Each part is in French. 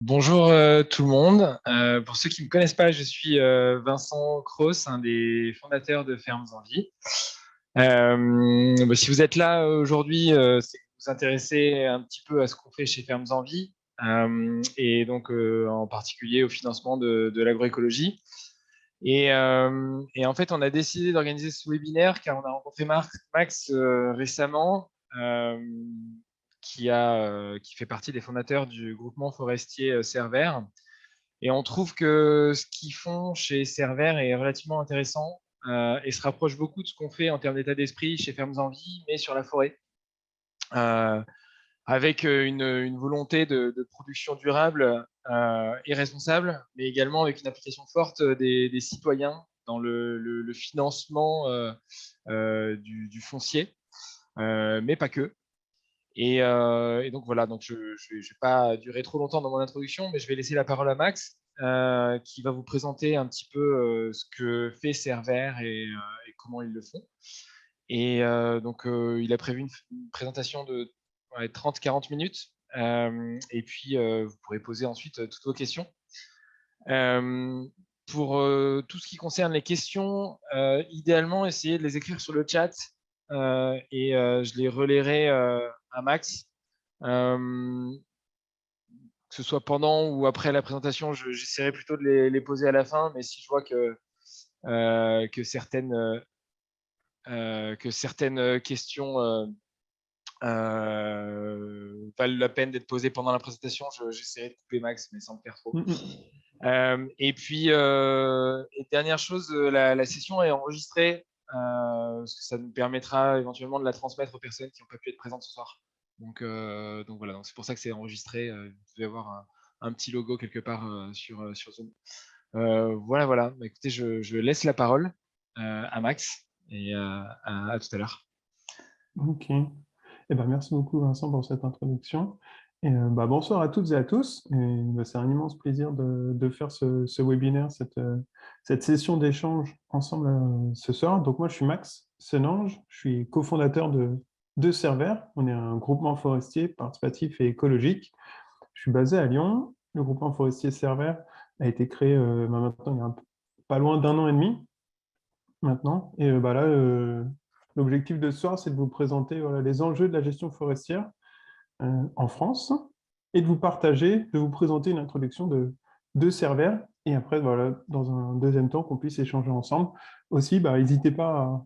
Bonjour tout le monde. Pour ceux qui ne me connaissent pas, je suis Vincent Cros, un des fondateurs de Fermes en Vie. Si vous êtes là aujourd'hui, c'est que vous vous intéressez un petit peu à ce qu'on fait chez Fermes en Vie, et donc en particulier au financement de l'agroécologie. Et en fait, on a décidé d'organiser ce webinaire car on a rencontré Max récemment, qui fait partie des fondateurs du groupement forestier Cerver. Et on trouve que ce qu'ils font chez Cerver est relativement intéressant et se rapproche beaucoup de ce qu'on fait en termes d'état d'esprit chez Fermes en Vie, mais sur la forêt, euh, avec une volonté de production durable et responsable, mais également avec une application forte des citoyens dans le financement du foncier, mais pas que. Et donc voilà, donc je ne vais pas durer trop longtemps dans mon introduction, mais je vais laisser la parole à Max, qui va vous présenter un petit peu ce que fait Cerver et comment ils le font. Il a prévu une présentation de 30-40 minutes. Et puis, vous pourrez poser ensuite toutes vos questions. Euh, pour tout ce qui concerne les questions, idéalement, essayez de les écrire sur le chat je les relayerai à Max. Euh, que ce soit pendant ou après la présentation, j'essaierai plutôt de les poser à la fin, mais si je vois que certaines questions valent la peine d'être posées pendant la présentation, j'essaierai de couper Max, mais sans le faire trop. Dernière chose, la session est enregistrée, parce que ça nous permettra éventuellement de la transmettre aux personnes qui n'ont pas pu être présentes ce soir. Donc voilà, donc c'est pour ça que c'est enregistré. Vous devez avoir un petit logo quelque part sur Zoom. Voilà. Bah, écoutez, je laisse la parole à Max et à tout à l'heure. Ok. Merci beaucoup Vincent pour cette introduction. Bonsoir à toutes et à tous. C'est un immense plaisir de faire ce webinaire, cette session d'échange ensemble ce soir. Donc moi je suis Max Senange, je suis cofondateur de Cerver. On est un groupement forestier participatif et écologique. Je suis basé à Lyon. Le groupement forestier Cerver a été créé maintenant il y a pas loin d'un an et demi maintenant. L'objectif de ce soir, c'est de vous présenter les enjeux de la gestion forestière en France et de vous partager, de vous présenter une introduction de Cerver. Et après, dans un deuxième temps, qu'on puisse échanger ensemble. Aussi, n'hésitez pas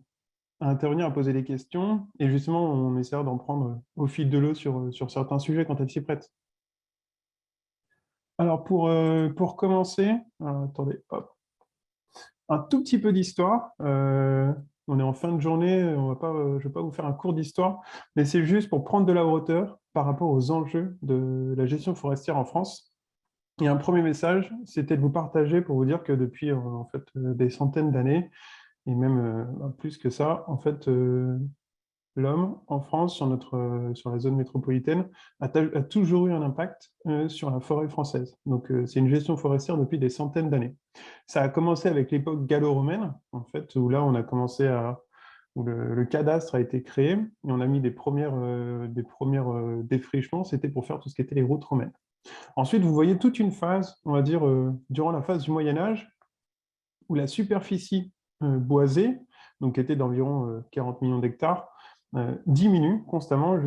à intervenir, à poser des questions. Et justement, on essaiera d'en prendre au fil de l'eau sur certains sujets quand elles s'y prêtent. Alors, pour commencer, attendez, hop. Un tout petit peu d'histoire. On est en fin de journée, je ne vais pas vous faire un cours d'histoire, mais c'est juste pour prendre de la hauteur par rapport aux enjeux de la gestion forestière en France. Et un premier message, c'était de vous partager pour vous dire que depuis des centaines d'années, et même plus que ça, l'homme en France, sur la zone métropolitaine, a toujours eu un impact sur la forêt française. Donc, c'est une gestion forestière depuis des centaines d'années. Ça a commencé avec l'époque gallo-romaine, en fait, où là, où le cadastre a été créé, et on a mis des premières défrichements, c'était pour faire tout ce qui était les routes romaines. Ensuite, vous voyez toute une phase, on va dire, durant la phase du Moyen-Âge, où la superficie boisée, donc qui était d'environ 40 millions d'hectares, diminue constamment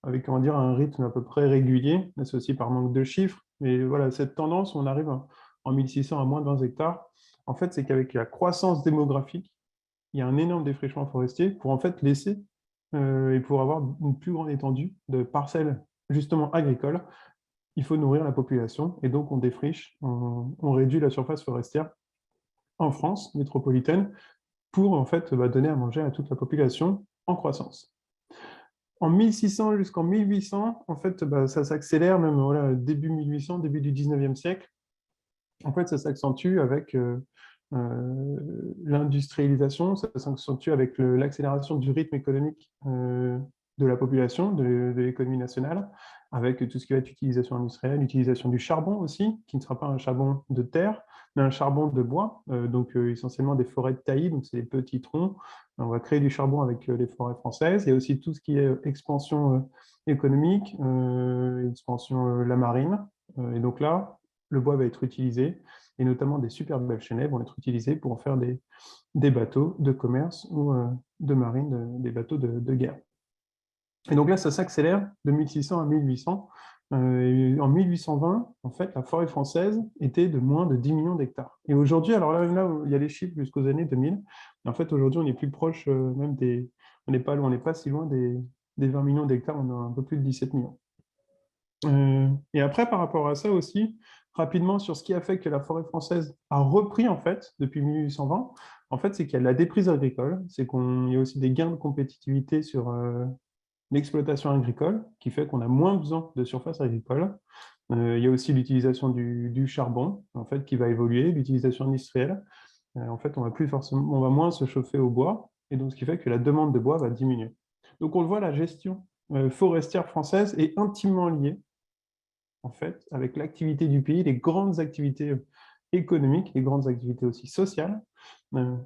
avec on va dire, un rythme à peu près régulier, associé par manque de chiffres. Mais voilà, cette tendance, on arrive en 1600 à moins de 20 hectares. En fait, c'est qu'avec la croissance démographique, il y a un énorme défrichement forestier pour en fait laisser et pour avoir une plus grande étendue de parcelles justement agricoles. Il faut nourrir la population et donc on défriche, on réduit la surface forestière en France métropolitaine pour en fait donner à manger à toute la population en croissance. En 1600 jusqu'en 1800, en fait, ça s'accélère même début 1800, début du 19e siècle. En fait, ça s'accentue avec l'industrialisation, ça s'accentue avec l'accélération du rythme économique de la population, de l'économie nationale, avec tout ce qui va être utilisation industrielle, utilisation du charbon aussi, qui ne sera pas un charbon de terre, mais un charbon de bois, essentiellement des forêts de taillis, donc c'est des petits troncs. On va créer du charbon avec les forêts françaises. Il y a aussi tout ce qui est expansion économique, expansion la marine, Et donc là, le bois va être utilisé, et notamment des super belles chênaies vont être utilisées pour en faire des bateaux de commerce ou de marine, des bateaux de guerre. Et donc là, ça s'accélère de 1600 à 1800. Et en 1820, en fait, la forêt française était de moins de 10 millions d'hectares. Et aujourd'hui, alors là, il y a les chiffres jusqu'aux années 2000. Et en fait, aujourd'hui, on est plus proche même des... On n'est pas loin, on n'est pas si loin des 20 millions d'hectares, on a un peu plus de 17 millions. Et après, par rapport à ça aussi, rapidement sur ce qui a fait que la forêt française a repris en fait depuis 1820, en fait, c'est qu'il y a de la déprise agricole, c'est qu'il y a aussi des gains de compétitivité sur l'exploitation agricole, qui fait qu'on a moins besoin de surface agricole. Il y a aussi l'utilisation du charbon, en fait, qui va évoluer, l'utilisation industrielle. En fait, on va moins se chauffer au bois, et donc ce qui fait que la demande de bois va diminuer. Donc on le voit, la gestion forestière française est intimement liée en fait, avec l'activité du pays, les grandes activités économiques, les grandes activités aussi sociales euh,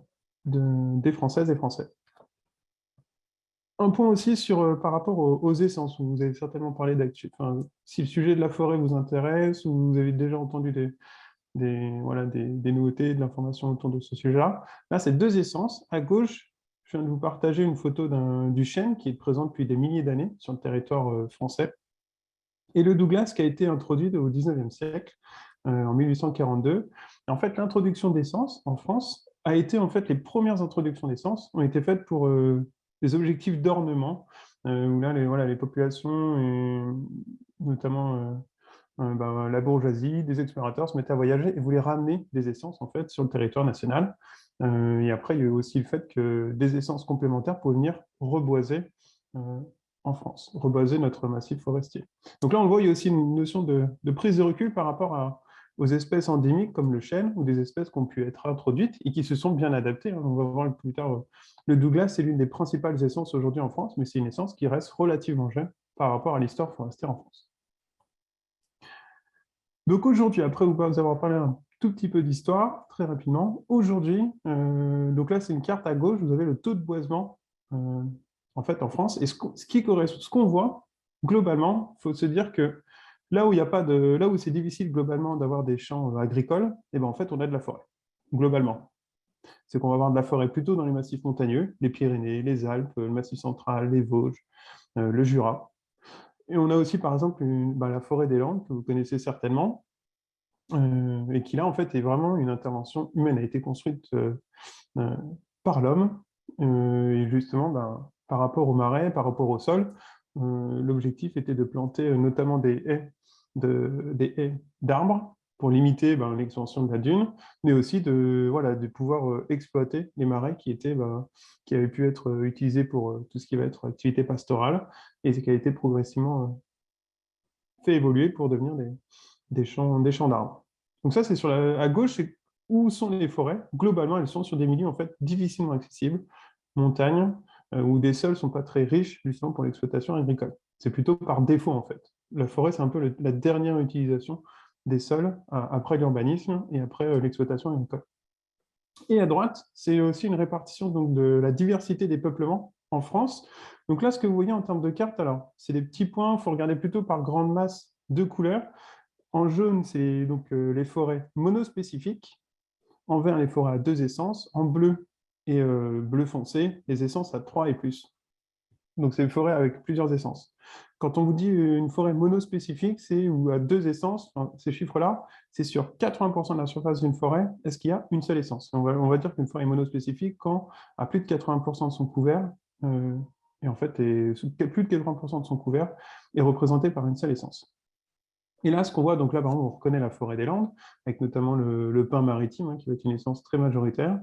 des Françaises et Français. Un point aussi par rapport aux essences, où vous avez certainement parlé d'actu. Enfin, si le sujet de la forêt vous intéresse, ou vous avez déjà entendu voilà, des nouveautés, de l'information autour de ce sujet-là, là, c'est deux essences. À gauche, je viens de vous partager une photo du chêne qui est présent depuis des milliers d'années sur le territoire français. Et le Douglas qui a été introduit au XIXe siècle, en 1842. Et en fait, l'introduction d'essence en France a été, en fait, les premières introductions d'essence ont été faites pour des objectifs d'ornement, où là, voilà, les populations, et notamment la bourgeoisie, des explorateurs se mettaient à voyager et voulaient ramener des essences, en fait, sur le territoire national. Et après, il y a eu aussi le fait que des essences complémentaires pouvaient venir reboiser euh, en France, reboiser notre massif forestier. Donc là, on le voit, il y a aussi une notion de prise de recul par rapport aux espèces endémiques comme le chêne ou des espèces qui ont pu être introduites et qui se sont bien adaptées. On va voir plus tard, le Douglas, c'est l'une des principales essences aujourd'hui en France, mais c'est une essence qui reste relativement jeune par rapport à l'histoire forestière en France. Donc aujourd'hui, après vous avoir parlé un tout petit peu d'histoire, très rapidement, aujourd'hui, donc là c'est une carte à gauche, vous avez le taux de boisement en fait en France, et ce qu'on voit globalement, il faut se dire que là où il y a pas de, là où c'est difficile globalement d'avoir des champs agricoles, et ben en fait on a de la forêt globalement. C'est qu'on va avoir de la forêt plutôt dans les massifs montagneux, les Pyrénées, les Alpes, le Massif central, les Vosges, le Jura. Et on a aussi par exemple la forêt des Landes que vous connaissez certainement, et qui là, en fait, est vraiment une intervention humaine, a été construite euh, par l'homme, et justement, par rapport au marais, par rapport au sol, l'objectif était de planter notamment des haies d'arbres pour limiter l'extension de la dune, mais aussi voilà, de pouvoir exploiter les marais qui avaient pu être utilisés pour tout ce qui va être activité pastorale, et ce qui a été progressivement fait évoluer pour devenir des champs d'arbres. Donc ça, c'est à gauche, c'est où sont les forêts. Globalement, elles sont sur des milieux en fait difficilement accessibles, montagnes, où des sols ne sont pas très riches justement pour l'exploitation agricole. C'est plutôt par défaut en fait. La forêt, c'est un peu la dernière utilisation des sols après l'urbanisme et après l'exploitation agricole. Et à droite, c'est aussi une répartition donc, de la diversité des peuplements en France. Donc là, ce que vous voyez en termes de carte, alors, c'est des petits points, il faut regarder plutôt par grande masse de couleurs. En jaune, c'est donc les forêts monospécifiques. En vert, les forêts à deux essences. En bleu et bleu foncé, les essences à 3 et plus. Donc, c'est une forêt avec plusieurs essences. Quand on vous dit une forêt monospécifique, c'est ou à deux essences, enfin, ces chiffres-là, c'est sur 80% de la surface d'une forêt, est-ce qu'il y a une seule essence? On va dire qu'une forêt est monospécifique quand à plus de 80% de son couvert, et en fait, plus de 80% de son couvert est représenté par une seule essence. Et là, ce qu'on voit, donc là, par exemple, on reconnaît la forêt des Landes, avec notamment le pin maritime, qui va être une essence très majoritaire.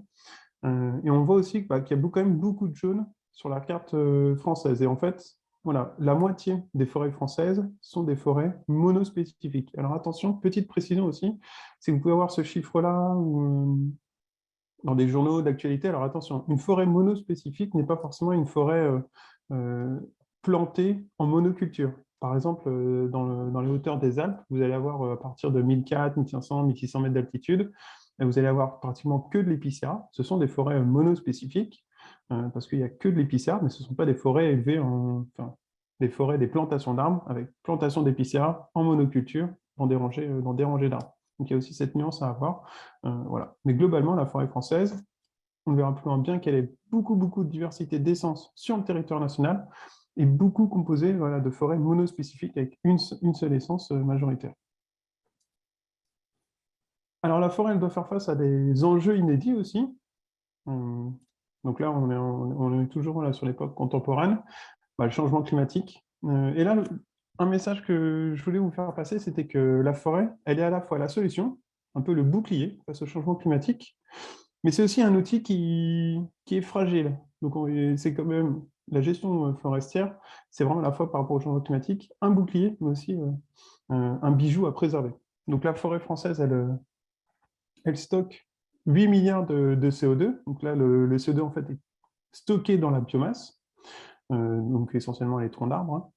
Et on voit aussi qu'il y a quand même beaucoup de jaune sur la carte française. Et en fait, voilà, la moitié des forêts françaises sont des forêts monospécifiques. Alors attention, petite précision aussi, c'est que vous pouvez avoir ce chiffre-là dans des journaux d'actualité. Alors attention, une forêt monospécifique n'est pas forcément une forêt euh, plantée en monoculture. Par exemple, dans les hauteurs des Alpes, vous allez avoir à partir de 1400, 1500, 1600 mètres d'altitude, vous allez avoir pratiquement que de l'épicéa. Ce sont des forêts monospécifiques, parce qu'il n'y a que de l'épicéa, mais ce ne sont pas des forêts élevées des plantations d'arbres avec plantation d'épicéa en monoculture dans des rangées d'arbres. Donc il y a aussi cette nuance à avoir. Voilà. Mais globalement, la forêt française, on verra plus loin bien qu'elle ait beaucoup, beaucoup de diversité d'essences sur le territoire national et beaucoup composée de forêts monospécifiques avec une seule essence majoritaire. Alors la forêt, elle doit faire face à des enjeux inédits aussi. Donc là, on est toujours sur l'époque contemporaine, le changement climatique. Et là, un message que je voulais vous faire passer, c'était que la forêt, elle est à la fois la solution, un peu le bouclier face au changement climatique, mais c'est aussi un outil qui est fragile. Donc c'est quand même la gestion forestière, c'est vraiment à la fois par rapport au changement climatique, un bouclier, mais aussi un bijou à préserver. Donc la forêt française, elle stocke 8 milliards de CO2. Donc là, le CO2 en fait est stocké dans la biomasse, donc essentiellement les troncs d'arbres.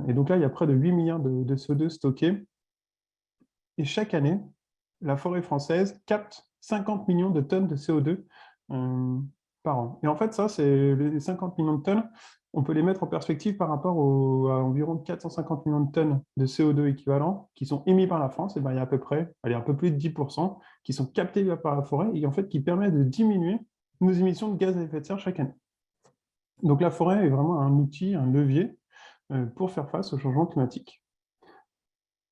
Et donc là, il y a près de 8 milliards de CO2 stockés. Et chaque année, la forêt française capte 50 millions de tonnes de CO2 par an. Et en fait, ça, c'est les 50 millions de tonnes, on peut les mettre en perspective par rapport à environ 450 millions de tonnes de CO2 équivalents qui sont émis par la France. Et ben, il y a à peu près, allez, un peu plus de 10% qui sont captés par la forêt et en fait qui permettent de diminuer nos émissions de gaz à effet de serre chaque année. Donc la forêt est vraiment un outil, un levier pour faire face au changement climatique.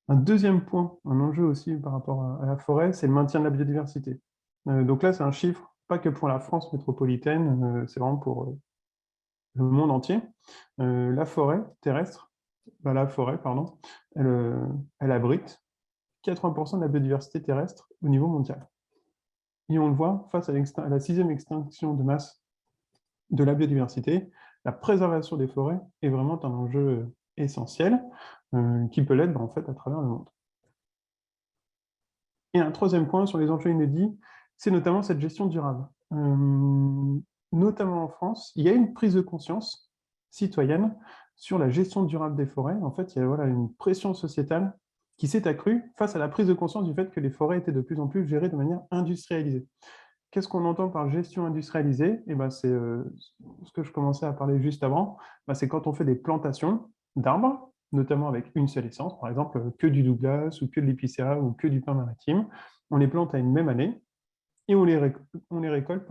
Un deuxième point, un enjeu aussi par rapport à la forêt, c'est le maintien de la biodiversité. Donc là, c'est un chiffre, pas que pour la France métropolitaine, c'est vraiment pour le monde entier. La forêt terrestre, elle abrite 80% de la biodiversité terrestre au niveau mondial. Et on le voit, face à la 6e extinction de masse de la biodiversité, la préservation des forêts est vraiment un enjeu essentiel qui peut l'être en fait à travers le monde. Et un troisième point sur les enjeux inédits, c'est notamment cette gestion durable. Notamment en France, il y a une prise de conscience citoyenne sur la gestion durable des forêts. En fait, il y a une pression sociétale qui s'est accrue face à la prise de conscience du fait que les forêts étaient de plus en plus gérées de manière industrialisée. Qu'est-ce qu'on entend par gestion industrialisée? C'est ce que je commençais à parler juste avant. C'est quand on fait des plantations d'arbres, notamment avec une seule essence, par exemple que du Douglas ou que de l'épicéa ou que du pin maritime. On les plante à une même année et on les récolte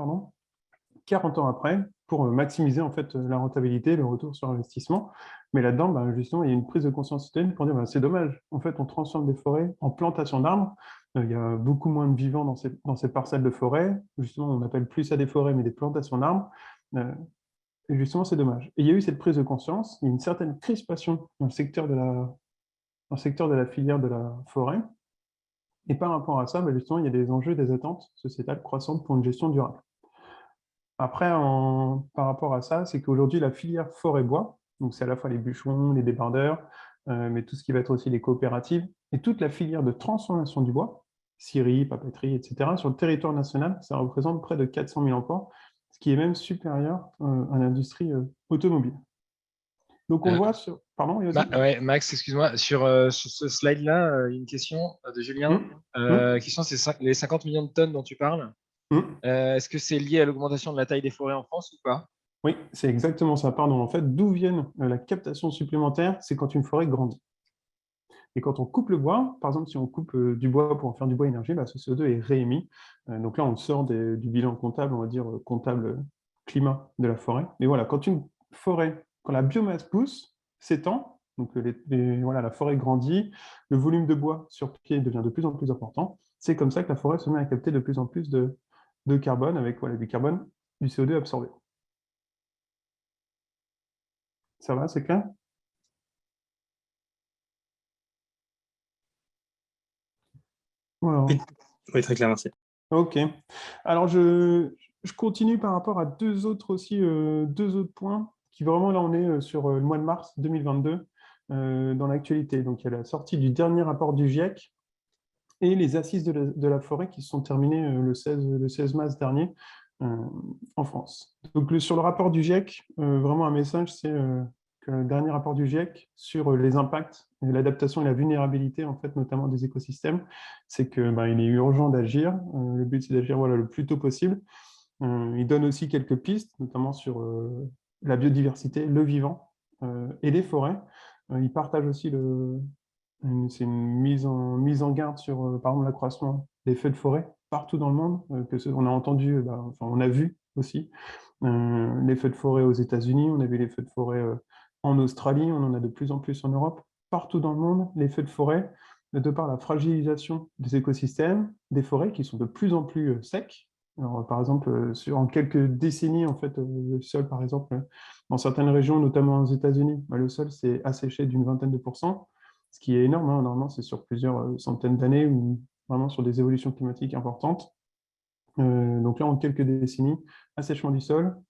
40 ans après pour maximiser en fait la rentabilité, le retour sur investissement. Mais là-dedans, justement, il y a une prise de conscience citoyenne pour dire c'est dommage. En fait, on transforme des forêts en plantations d'arbres. Il y a beaucoup moins de vivants dans ces parcelles de forêt. Justement, on appelle plus ça des forêts, mais des plantations d'arbres. Et justement, c'est dommage. Et il y a eu cette prise de conscience. Il y a une certaine crispation dans le secteur de la filière de la forêt. Et par rapport à ça, justement, il y a des enjeux, des attentes sociétales croissantes pour une gestion durable. Après, par rapport à ça, c'est qu'aujourd'hui, la filière forêt-bois, donc c'est à la fois les bûcherons, les débardeurs, mais tout ce qui va être aussi les coopératives, et toute la filière de transformation du bois, scierie, papeterie, etc., sur le territoire national, ça représente près de 400 000 emplois, ce qui est même supérieur à l'industrie automobile. Donc on le voit sur... Pardon, ouais, Max, excuse-moi, sur ce slide-là, une question de Julien. Question, c'est les 50 millions de tonnes dont tu parles. Est-ce que c'est lié à l'augmentation de la taille des forêts en France ou pas? Oui, c'est exactement ça. Pardon. En fait, d'où viennent la captation supplémentaire? C'est quand une forêt grandit. Et quand on coupe le bois, par exemple, si on coupe du bois pour en faire du bois énergie, ce CO2 est réémis. Donc là, on sort du bilan comptable, on va dire comptable climat de la forêt. Mais voilà, quand une forêt, quand la biomasse pousse, s'étend, donc la forêt grandit, le volume de bois sur pied devient de plus en plus important. C'est comme ça que la forêt se met à capter de plus en plus de carbone avec du carbone, du CO2 absorbé. Ça va, c'est clair? Voilà. Oui, très clair, merci. Ok. Alors, je continue par rapport à deux autres points qui vraiment, là, on est sur le mois de mars 2022 dans l'actualité. Donc, il y a la sortie du dernier rapport du GIEC et les assises de la forêt qui se sont terminées le 16 mars dernier en France. Donc, sur le rapport du GIEC, vraiment un message, c'est que le dernier rapport du GIEC sur les impacts, l'adaptation et la vulnérabilité, en fait, notamment des écosystèmes, c'est qu'il est urgent d'agir. Le but, c'est d'agir le plus tôt possible. Il donne aussi quelques pistes, notamment sur la biodiversité, le vivant et les forêts. Il partage aussi C'est une mise en garde sur, par exemple, l'accroissement des feux de forêt partout dans le monde. On a entendu, enfin, on a vu aussi les feux de forêt aux États-Unis, on a vu les feux de forêt en Australie, on en a de plus en plus en Europe. Partout dans le monde, les feux de forêt, de par la fragilisation des écosystèmes, des forêts qui sont de plus en plus secs. Alors, par exemple, en quelques décennies, en fait, le sol, par exemple, dans certaines régions, notamment aux États-Unis, le sol s'est asséché d'une vingtaine de pourcents, ce qui est énorme, hein. Normalement, c'est sur plusieurs centaines d'années ou vraiment sur des évolutions climatiques importantes. Donc là, en quelques décennies, assèchement du sol,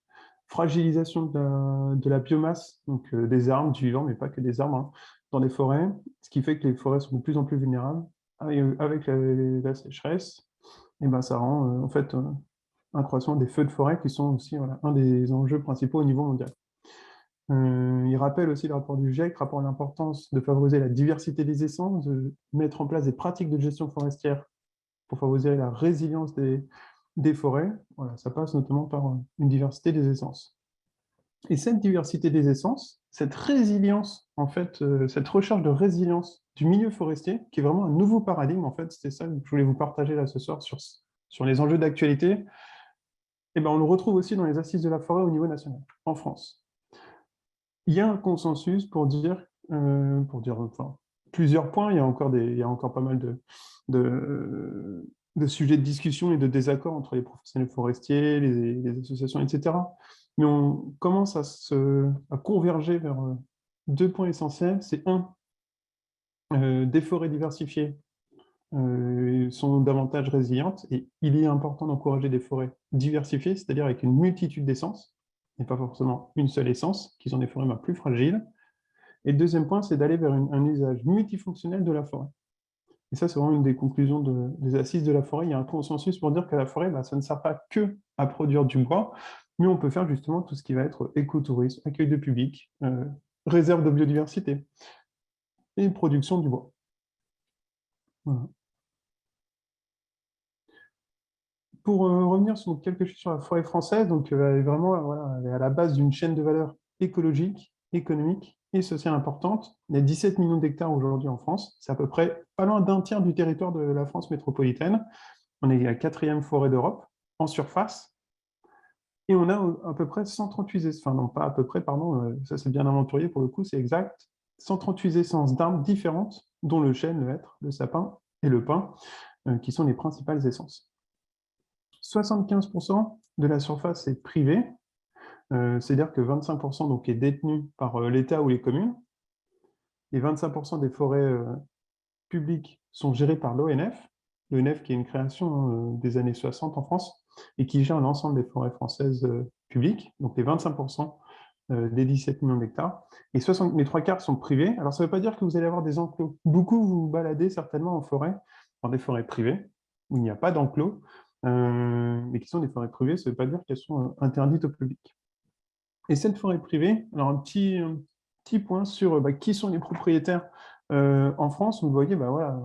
fragilisation de la biomasse, donc des arbres, du vivant, mais pas que des arbres, hein, dans les forêts, ce qui fait que les forêts sont de plus en plus vulnérables. Avec la sécheresse, et ben, ça rend en fait un croissant des feux de forêt qui sont aussi, voilà, un des enjeux principaux au niveau mondial. Il rappelle aussi le rapport du GIEC, rapport à l'importance de favoriser la diversité des essences, de mettre en place des pratiques de gestion forestière pour favoriser la résilience des forêts. Voilà, ça passe notamment par une diversité des essences. Et cette diversité des essences, cette résilience, en fait, cette recherche de résilience du milieu forestier, qui est vraiment un nouveau paradigme, en fait, c'était ça que je voulais vous partager là ce soir sur les enjeux d'actualité, et ben on le retrouve aussi dans les assises de la forêt au niveau national, en France. Il y a un consensus enfin, plusieurs points, il y a encore pas mal de sujets de discussion et de désaccords entre les professionnels forestiers, les associations, etc. Mais on commence à converger vers deux points essentiels. C'est des forêts diversifiées sont davantage résilientes et il est important d'encourager des forêts diversifiées, c'est-à-dire avec une multitude d'essences, et pas forcément une seule essence, qui sont des forêts plus fragiles. Et le deuxième point, c'est d'aller vers un usage multifonctionnel de la forêt. Et ça, c'est vraiment une des conclusions des assises de la forêt. Il y a un consensus pour dire que la forêt, ça ne sert pas que à produire du bois, mais on peut faire justement tout ce qui va être écotourisme, accueil de public, réserve de biodiversité et production du bois. Voilà. Pour revenir sur quelque chose sur la forêt française, donc elle est vraiment voilà, elle est à la base d'une chaîne de valeur écologique, économique et sociale importante. Il y a 17 millions d'hectares aujourd'hui en France. C'est à peu près pas loin d'un tiers du territoire de la France métropolitaine. On est la quatrième forêt d'Europe en surface. Et on a à peu près 138 essences, enfin non pas à peu près, pardon, ça c'est bien inventorié pour le coup, c'est exact, 138 essences d'arbres différentes, dont le chêne, le hêtre, le sapin et le pin, qui sont les principales essences. 75% de la surface est privée, c'est-à-dire que 25% donc, est détenu par l'État ou les communes, et 25% des forêts publiques sont gérées par l'ONF, l'ONF qui est une création des années 60 en France, et qui gère l'ensemble des forêts françaises publiques, donc les 25% des 17 millions d'hectares, et les trois quarts sont privés. Alors ça ne veut pas dire que vous allez avoir des enclos. Beaucoup vous baladez certainement en forêt, dans des forêts privées, où il n'y a pas d'enclos, mais qui sont des forêts privées, ça ne veut pas dire qu'elles sont interdites au public. Et cette forêt privée, alors un petit point sur qui sont les propriétaires en France. Vous voyez, voilà,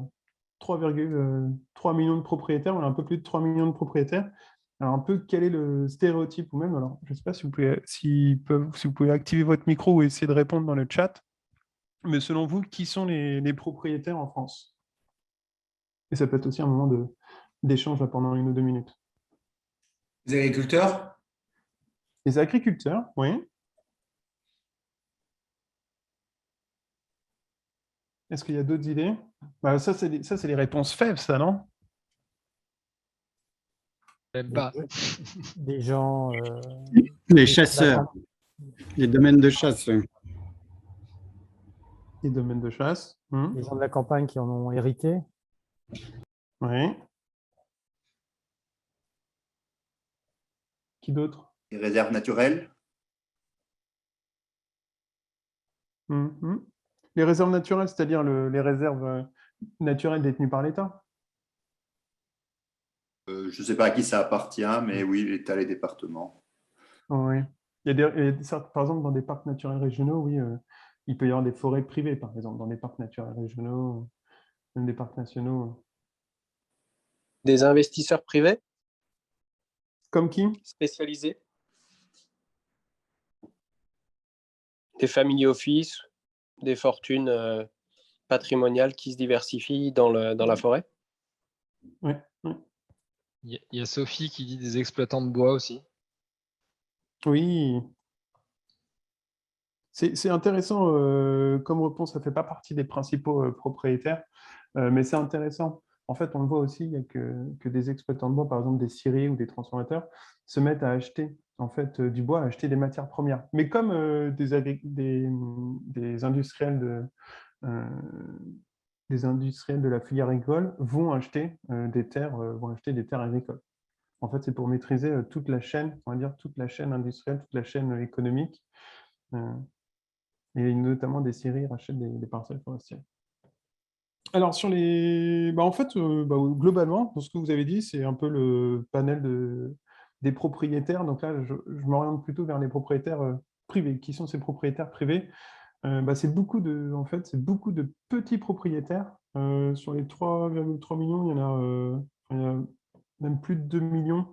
3,3 millions de propriétaires, voilà, un peu plus de 3 millions de propriétaires. Alors un peu quel est le stéréotype ou même, alors je ne sais pas si vous pouvez activer votre micro ou essayer de répondre dans le chat, mais selon vous, qui sont les propriétaires en France? Et ça peut être aussi un moment d'échange pendant 1 ou 2 minutes. Les agriculteurs? Les agriculteurs, oui. Est-ce qu'il y a d'autres idées? Ça, c'est les réponses faibles, ça, non? Même pas. Des gens... Les chasseurs, les domaines de chasse. Les domaines de chasse. Les gens de la campagne qui en ont hérité. Oui. Qui d'autre? Les réserves naturelles? Les réserves naturelles, c'est-à-dire les réserves naturelles détenues par l'État? Je ne sais pas à qui ça appartient, mais oui, l'État, les départements. Oui. Par exemple, dans des parcs naturels régionaux, oui, il peut y avoir des forêts privées, par exemple, dans des parcs naturels régionaux, même des parcs nationaux. Des investisseurs privés Comme qui? spécialisés? Des family office, des fortunes patrimoniale qui se diversifie dans la forêt. Ouais, ouais. Il y a Sophie qui dit des exploitants de bois aussi. Oui. C'est intéressant comme réponse, ça ne fait pas partie des principaux propriétaires, mais c'est intéressant. En fait, on le voit aussi, il y a que des exploitants de bois, par exemple des scieries ou des transformateurs, se mettent à acheter en fait, du bois, à acheter des matières premières. Mais comme des industriels euh, des industriels de la filière agricole vont acheter des terres agricoles. En fait, c'est pour maîtriser toute la chaîne, on va dire toute la chaîne industrielle, toute la chaîne économique. Et notamment des scieries rachètent des parcelles forestières. Alors, en fait, globalement, dans ce que vous avez dit, c'est un peu le panel des propriétaires. Donc là, je m'oriente plutôt vers les propriétaires privés. Qui sont ces propriétaires privés? En fait, c'est beaucoup de petits propriétaires. Sur les 3,3 millions, il y en a même plus de 2 millions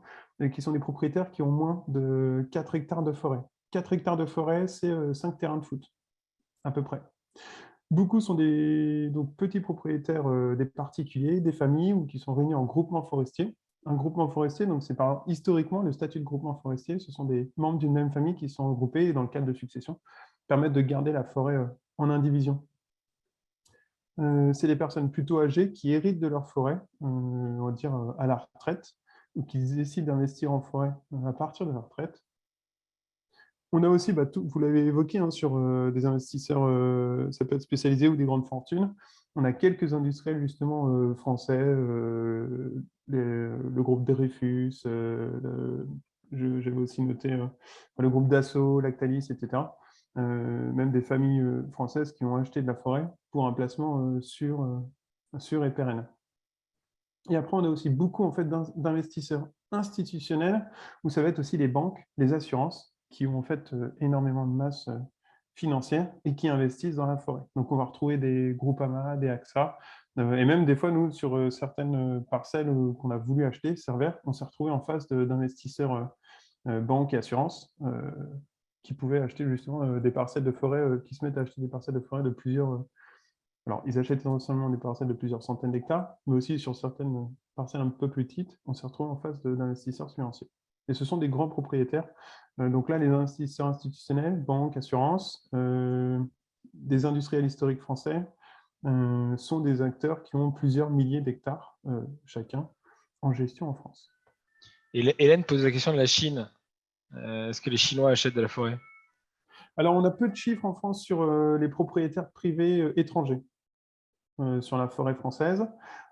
qui sont des propriétaires qui ont moins de 4 hectares de forêt. 4 hectares de forêt, c'est 5 terrains de foot, à peu près. Beaucoup sont des petits propriétaires, des particuliers, des familles, ou qui sont réunis en groupement forestier. Un groupement forestier, donc c'est historiquement le statut de groupement forestier, ce sont des membres d'une même famille qui sont regroupés et dans le cadre de succession, permettent de garder la forêt en indivision. C'est des personnes plutôt âgées qui héritent de leur forêt, on va dire à la retraite, ou qui décident d'investir en forêt à partir de leur retraite. On a aussi, vous l'avez évoqué, hein, sur des investisseurs, ça peut être spécialisé ou des grandes fortunes. On a quelques industriels justement français, le groupe Dreyfus, j'avais aussi noté le groupe Dassault, Lactalis, etc. Même des familles françaises qui ont acheté de la forêt pour un placement sûr et pérenne. Et après, on a aussi beaucoup en fait, d'investisseurs institutionnels, où ça va être aussi les banques, les assurances, qui ont en fait énormément de masse financière et qui investissent dans la forêt. Donc, on va retrouver des Groupama, des AXA, et même des fois, nous, sur certaines parcelles qu'on a voulu acheter, Servère, on s'est retrouvé en face d'investisseurs banques et assurances qui pouvaient acheter justement des parcelles de forêt, qui se mettent à acheter des parcelles de forêt de plusieurs... alors, ils achètent essentiellement des parcelles de plusieurs centaines d'hectares, mais aussi sur certaines parcelles un peu plus petites, on s'est retrouvé en face d'investisseurs financiers. Et ce sont des grands propriétaires. Donc là, les investisseurs institutionnels, banques, assurances, des industriels historiques français, sont des acteurs qui ont plusieurs milliers d'hectares chacun en gestion en France. Et Hélène pose la question de la Chine. Est-ce que les Chinois achètent de la forêt? Alors, on a peu de chiffres en France sur les propriétaires privés étrangers sur la forêt française.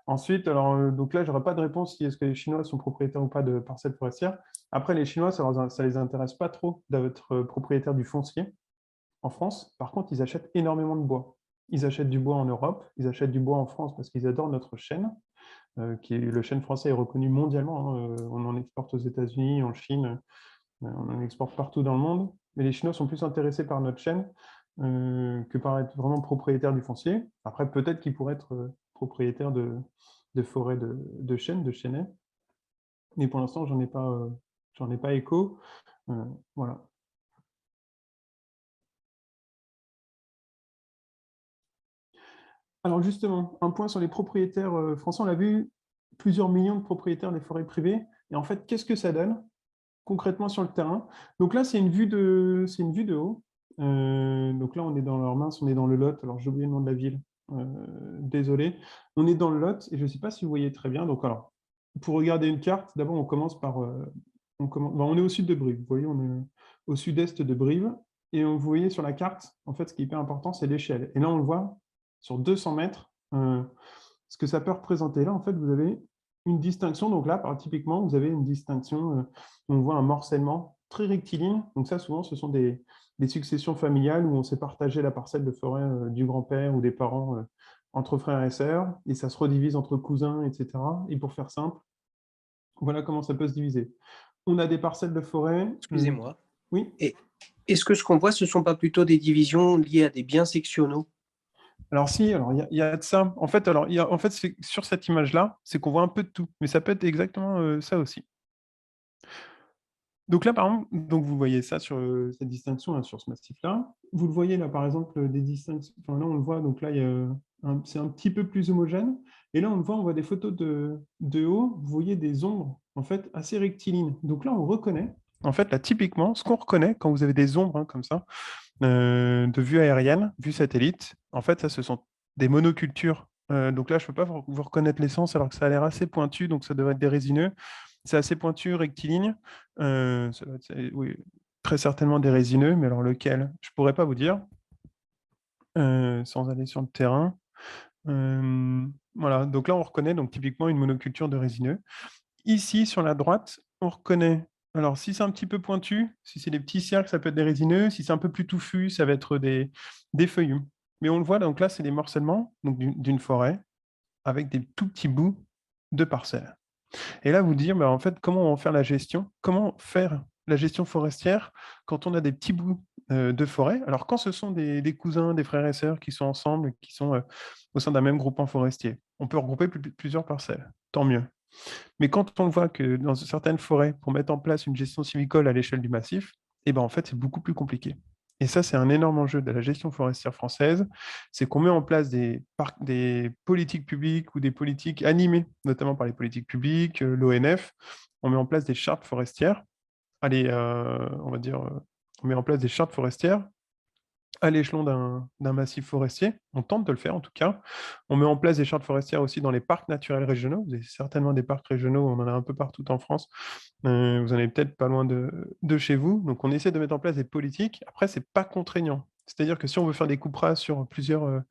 Ensuite, donc là, je n'aurai pas de réponse si est-ce que les Chinois sont propriétaires ou pas de parcelles forestières. Après, les Chinois, ça ne les intéresse pas trop d'être propriétaires du foncier en France. Par contre, ils achètent énormément de bois. Ils achètent du bois en Europe, ils achètent du bois en France parce qu'ils adorent notre chêne. Le chêne français est reconnu mondialement. Hein. On en exporte aux États-Unis, en Chine, on en exporte partout dans le monde. Mais les Chinois sont plus intéressés par notre chêne que par être vraiment propriétaire du foncier. Après, peut-être qu'ils pourraient être propriétaires de forêts de chênes, de chênaies. Mais pour l'instant, j'en ai pas écho. Voilà. Alors justement, un point sur les propriétaires français. On l'a vu, plusieurs millions de propriétaires des forêts privées. Et en fait, qu'est-ce que ça donne concrètement sur le terrain? Donc là, c'est une vue de haut. Donc là, on est dans leur mince, on est dans le Lot. Alors, j'ai oublié le nom de la ville. Désolé. On est dans le Lot et je ne sais pas si vous voyez très bien. Donc, alors, pour regarder une carte, d'abord, on commence par... on est au sud de Brive. Vous voyez, on est au sud-est de Brive. Et vous voyez sur la carte, en fait, ce qui est hyper important, c'est l'échelle. Et là, on le voit sur 200 mètres. Ce que ça peut représenter. Là, en fait, vous avez une distinction. Donc là, typiquement, vous avez une distinction. On voit un morcellement très rectiligne. Donc ça, souvent, ce sont des successions familiales où on s'est partagé la parcelle de forêt du grand-père ou des parents entre frères et sœurs, et ça se redivise entre cousins, etc. Et pour faire simple, voilà comment ça peut se diviser. On a des parcelles de forêt... Excusez-moi. Oui. Et est-ce que ce qu'on voit, ce ne sont pas plutôt des divisions liées à des biens sectionnaux? Alors si, il y a de ça. En fait, sur cette image-là, c'est qu'on voit un peu de tout, mais ça peut être exactement ça aussi. Donc là, par exemple, donc vous voyez ça sur cette distinction, là, sur ce massif-là. Vous le voyez là, par exemple, des distinctions. Enfin, là, on le voit. Donc là, il y a c'est un petit peu plus homogène. Et là, on voit des photos de haut, vous voyez des ombres, en fait, assez rectilignes. Donc là, on reconnaît, en fait, là, typiquement, ce qu'on reconnaît quand vous avez des ombres hein, comme ça, de vue aérienne, vue satellite, en fait, ça, ce sont des monocultures. Donc là, je ne peux pas vous reconnaître l'essence alors que ça a l'air assez pointu, donc ça devrait être des résineux. C'est assez pointu, rectiligne. Ça doit être, oui, très certainement des résineux, mais alors lequel? Je ne pourrais pas vous dire, sans aller sur le terrain. Voilà, donc là, on reconnaît donc, typiquement une monoculture de résineux. Ici, sur la droite, on reconnaît, alors si c'est un petit peu pointu, si c'est des petits cercles, ça peut être des résineux, si c'est un peu plus touffu, ça va être des feuillus. Mais on le voit, donc là, c'est des morcellements d'une forêt avec des tout petits bouts de parcelles. Et là, vous dire, bah, en fait, comment on va faire la gestion? Comment faire la gestion forestière quand on a des petits bouts de forêt? Alors, quand ce sont des cousins, des frères et sœurs qui sont ensemble, qui sont au sein d'un même groupement forestier, on peut regrouper plusieurs parcelles, tant mieux. Mais quand on voit que dans certaines forêts, pour mettre en place une gestion sylvicole à l'échelle du massif, eh ben, en fait, c'est beaucoup plus compliqué. Et ça, c'est un énorme enjeu de la gestion forestière française, c'est qu'on met en place des politiques publiques ou des politiques animées, notamment par les politiques publiques, l'ONF, on met en place des chartes forestières. Allez, on va dire, on met en place des chartes forestières à l'échelon d'un massif forestier. On tente de le faire en tout cas. On met en place des chartes forestières aussi dans les parcs naturels régionaux. Vous avez certainement des parcs régionaux, on en a un peu partout en France. Vous en avez peut-être pas loin de chez vous. Donc on essaie de mettre en place des politiques. Après, ce n'est pas contraignant. C'est-à-dire que si on veut faire des coupes rases sur plusieurs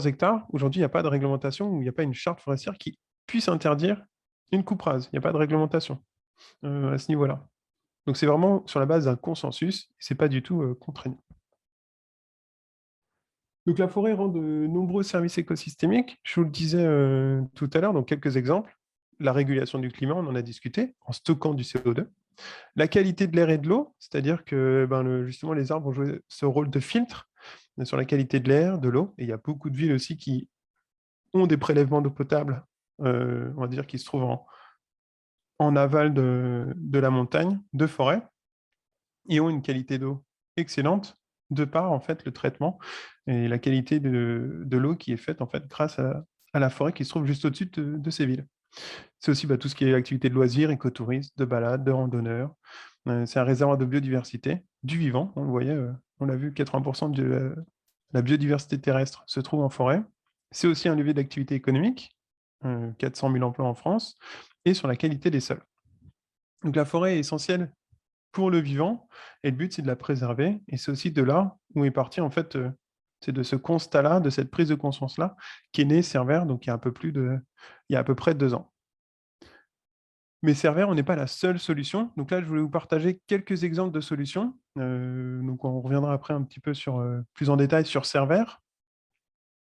hectares, aujourd'hui, il n'y a pas de réglementation ou il n'y a pas une charte forestière qui puisse interdire une coupe rase. Il n'y a pas de réglementation à ce niveau-là. Donc c'est vraiment sur la base d'un consensus, ce n'est pas du tout contraignant. Donc la forêt rend de nombreux services écosystémiques. Je vous le disais tout à l'heure, donc quelques exemples. La régulation du climat, on en a discuté, en stockant du CO2. La qualité de l'air et de l'eau, c'est-à-dire que justement les arbres vont jouer ce rôle de filtre sur la qualité de l'air, de l'eau. Et il y a beaucoup de villes aussi qui ont des prélèvements d'eau potable, on va dire, qui se trouvent en aval de la montagne, de forêt, et ont une qualité d'eau excellente de par en fait le traitement et la qualité de l'eau qui est faite en fait grâce à la forêt qui se trouve juste au-dessus de ces villes. C'est aussi tout ce qui est activité de loisirs, écotourisme, de balades, de randonneurs. C'est un réservoir de biodiversité, du vivant. On le voyait, on l'a vu, 80% de la biodiversité terrestre se trouve en forêt. C'est aussi un levier d'activité économique, 400 000 emplois en France, et sur la qualité des sols. Donc la forêt est essentielle pour le vivant, et le but, c'est de la préserver. Et c'est aussi de là où est parti, en fait, c'est de ce constat-là, de cette prise de conscience-là, qui est né Servère, donc il y a à peu près 2 ans. Mais Servère, on n'est pas la seule solution. Donc là, je voulais vous partager quelques exemples de solutions. Donc on reviendra après un petit peu plus en détail sur Servère.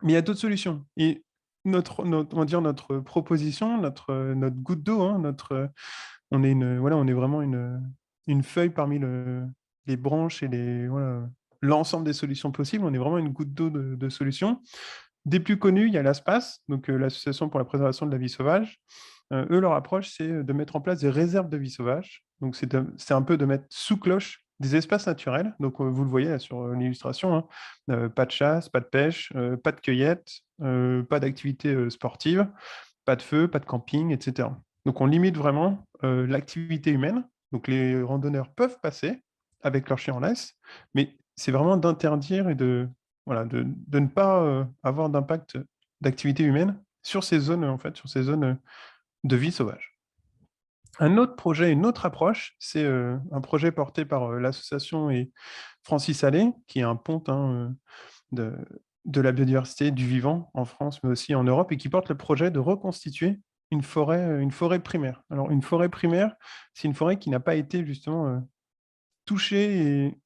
Mais il y a d'autres solutions. Et on va dire notre proposition, notre goutte d'eau, hein, on est vraiment une feuille parmi les branches et l'ensemble des solutions possibles. On est vraiment une goutte d'eau de solutions. Des plus connus, il y a l'ASPAS, donc l'Association pour la préservation de la vie sauvage. Eux, leur approche, c'est de mettre en place des réserves de vie sauvage. Donc, c'est un peu de mettre sous cloche des espaces naturels. Donc, vous le voyez là, sur l'illustration, hein. Pas de chasse, pas de pêche, pas de cueillette, pas d'activité sportive, pas de feu, pas de camping, etc. Donc, on limite vraiment l'activité humaine. Donc, les randonneurs peuvent passer avec leur chien en laisse, mais c'est vraiment d'interdire et de ne pas avoir d'impact d'activité humaine sur ces zones, en fait, sur ces zones de vie sauvage. Un autre projet, une autre approche, c'est un projet porté par l'association et Francis Allais, qui est un ponte de la biodiversité du vivant en France, mais aussi en Europe, et qui porte le projet de reconstituer une forêt primaire. Alors, une forêt primaire, c'est une forêt qui n'a pas été justement touchée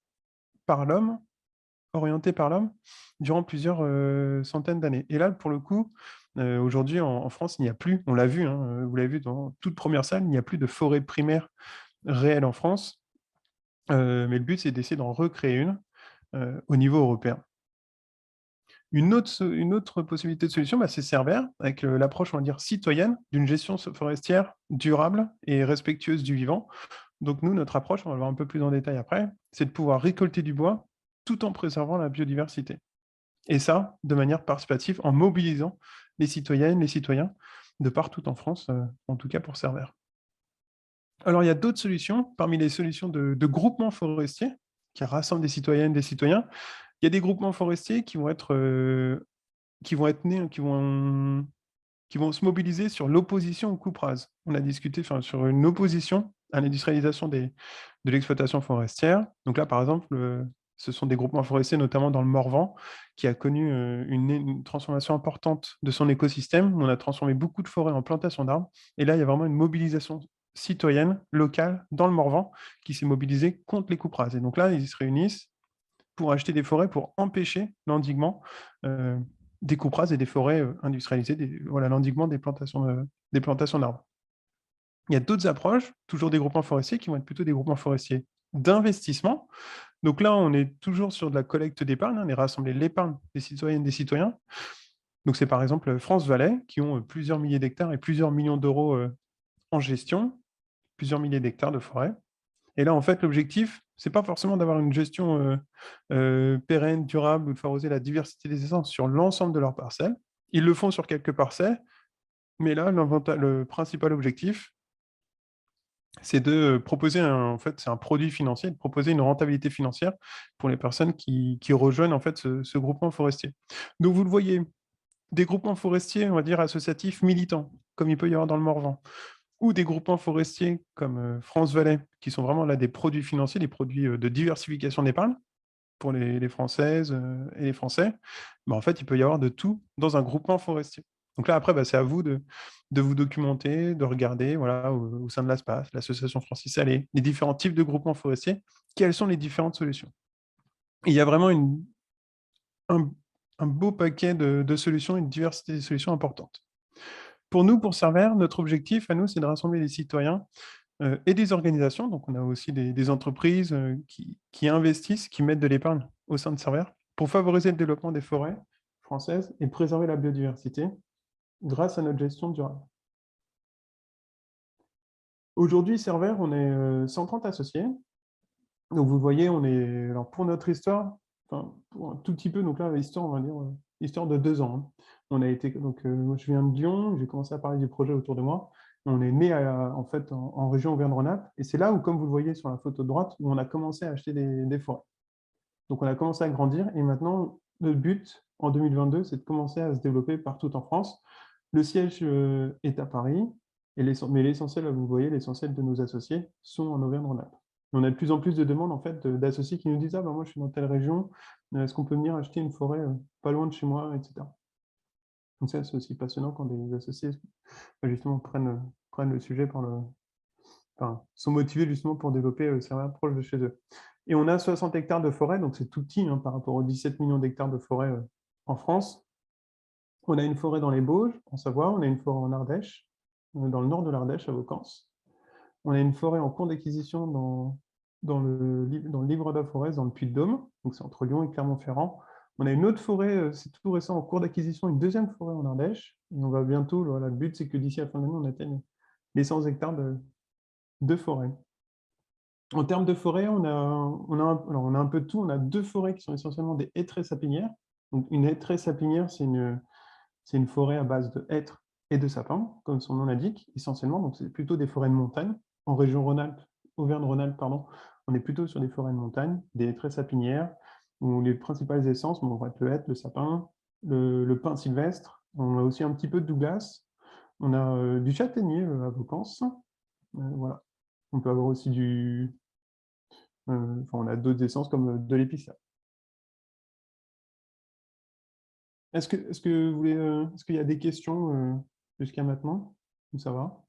par l'homme, orientée par l'homme, durant plusieurs centaines d'années. Et là, pour le coup, aujourd'hui, en France, il n'y a plus, on l'a vu, hein, vous l'avez vu dans toute première salle, il n'y a plus de forêt primaire réelle en France. Mais le but, c'est d'essayer d'en recréer une au niveau européen. Une autre possibilité de solution, c'est Servère, avec l'approche, on va dire, citoyenne d'une gestion forestière durable et respectueuse du vivant. Donc nous, notre approche, on va le voir un peu plus en détail après, c'est de pouvoir récolter du bois tout en préservant la biodiversité. Et ça, de manière participative, en mobilisant les citoyennes, les citoyens de partout en France, en tout cas pour Cerver. Alors, il y a d'autres solutions, parmi les solutions de groupements forestiers, qui rassemblent des citoyennes, des citoyens. Il y a des groupements forestiers qui vont être nés, qui vont se mobiliser sur l'opposition au coupe rase. On a discuté sur une opposition à l'industrialisation de l'exploitation forestière. Donc là, par exemple, ce sont des groupements forestiers, notamment dans le Morvan, qui a connu une transformation importante de son écosystème. On a transformé beaucoup de forêts en plantations d'arbres. Et là, il y a vraiment une mobilisation citoyenne, locale, dans le Morvan, qui s'est mobilisée contre les coupes rases. Et donc là, ils se réunissent pour acheter des forêts pour empêcher l'endiguement des coupes rases et des forêts industrialisées, l'endiguement des plantations d'arbres. Il y a d'autres approches, toujours des groupements forestiers, qui vont être plutôt des groupements forestiers d'investissement. Donc là, on est toujours sur de la collecte d'épargne, on est rassemblé l'épargne des citoyennes et des citoyens. Donc c'est par exemple France Valais, qui ont plusieurs milliers d'hectares et plusieurs millions d'euros en gestion, plusieurs milliers d'hectares de forêt. Et là, en fait, l'objectif, ce n'est pas forcément d'avoir une gestion pérenne, durable, ou de favoriser la diversité des essences sur l'ensemble de leurs parcelles. Ils le font sur quelques parcelles, mais là, le principal objectif, c'est de proposer c'est un produit financier, de proposer une rentabilité financière pour les personnes qui rejoignent en fait ce groupement forestier. Donc, vous le voyez, des groupements forestiers, on va dire associatifs militants, comme il peut y avoir dans le Morvan, ou des groupements forestiers comme France Valais, qui sont vraiment là des produits financiers, des produits de diversification d'épargne pour les Françaises et les Français. En fait, il peut y avoir de tout dans un groupement forestier. Donc là, après, c'est à vous de vous documenter, de regarder au sein de l'ASPAF, l'Association Francis Allais, les différents types de groupements forestiers, quelles sont les différentes solutions. Et il y a vraiment un beau paquet de solutions, une diversité de solutions importantes. Pour nous, pour Cerver, notre objectif à nous, c'est de rassembler les citoyens et des organisations. Donc, on a aussi des entreprises qui investissent, qui mettent de l'épargne au sein de Cerver pour favoriser le développement des forêts françaises et préserver la biodiversité grâce à notre gestion durable. Aujourd'hui, Cerver, on est 130 associés. Donc, vous voyez, on est, alors pour notre histoire, pour un tout petit peu, donc là, l'histoire, on va dire, histoire de 2 ans. On a été, donc, moi, je viens de Lyon, j'ai commencé à parler du projet autour de moi. On est né en fait en région Auvergne-Rhône-Alpes, et c'est là où, comme vous le voyez sur la photo de droite, où on a commencé à acheter des forêts. Donc, on a commencé à grandir, et maintenant, le but, en 2022, c'est de commencer à se développer partout en France. Le siège est à Paris, mais l'essentiel, vous voyez, l'essentiel de nos associés sont en Auvergne-Rhône-Alpes. On a de plus en plus de demandes en fait, d'associés qui nous disent « Ah, moi, je suis dans telle région, est-ce qu'on peut venir acheter une forêt pas loin de chez moi, etc. » Donc ça, c'est aussi passionnant quand des associés justement prennent le sujet sont motivés justement pour développer Cerver proche de chez eux. Et on a 60 hectares de forêt, donc c'est tout petit par rapport aux 17 millions d'hectares de forêt en France. On a une forêt dans les Bauges, en Savoie, on a une forêt en Ardèche, dans le nord de l'Ardèche, à Vaucance. On a une forêt en cours d'acquisition dans le livre de Forez, dans le Puy-de-Dôme, donc c'est entre Lyon et Clermont-Ferrand. On a une autre forêt, c'est tout récent, en cours d'acquisition, une deuxième forêt en Ardèche. Et on va bientôt, le but c'est que d'ici la fin de l'année, on atteigne les 100 hectares de forêt. En termes de forêt, on a un peu de tout. On a 2 forêts qui sont essentiellement des hêtraies sapinières. Donc, une hêtraie sapinière, c'est une forêt à base de hêtres et de sapins, comme son nom l'indique, essentiellement. Donc, c'est plutôt des forêts de montagne. En région Rhône-Alpes, Auvergne-Rhône-Alpes, pardon, on est plutôt sur des forêts de montagne, des hêtraies sapinières, où les principales essences vont être le hêtre, le sapin, le pin sylvestre. On a aussi un petit peu de douglas. On a du châtaignier à Vaucance. Voilà. On peut avoir aussi on a d'autres essences comme de l'épicéa. Est-ce que vous voulez, est-ce qu'il y a des questions jusqu'à maintenant? Ou ça va?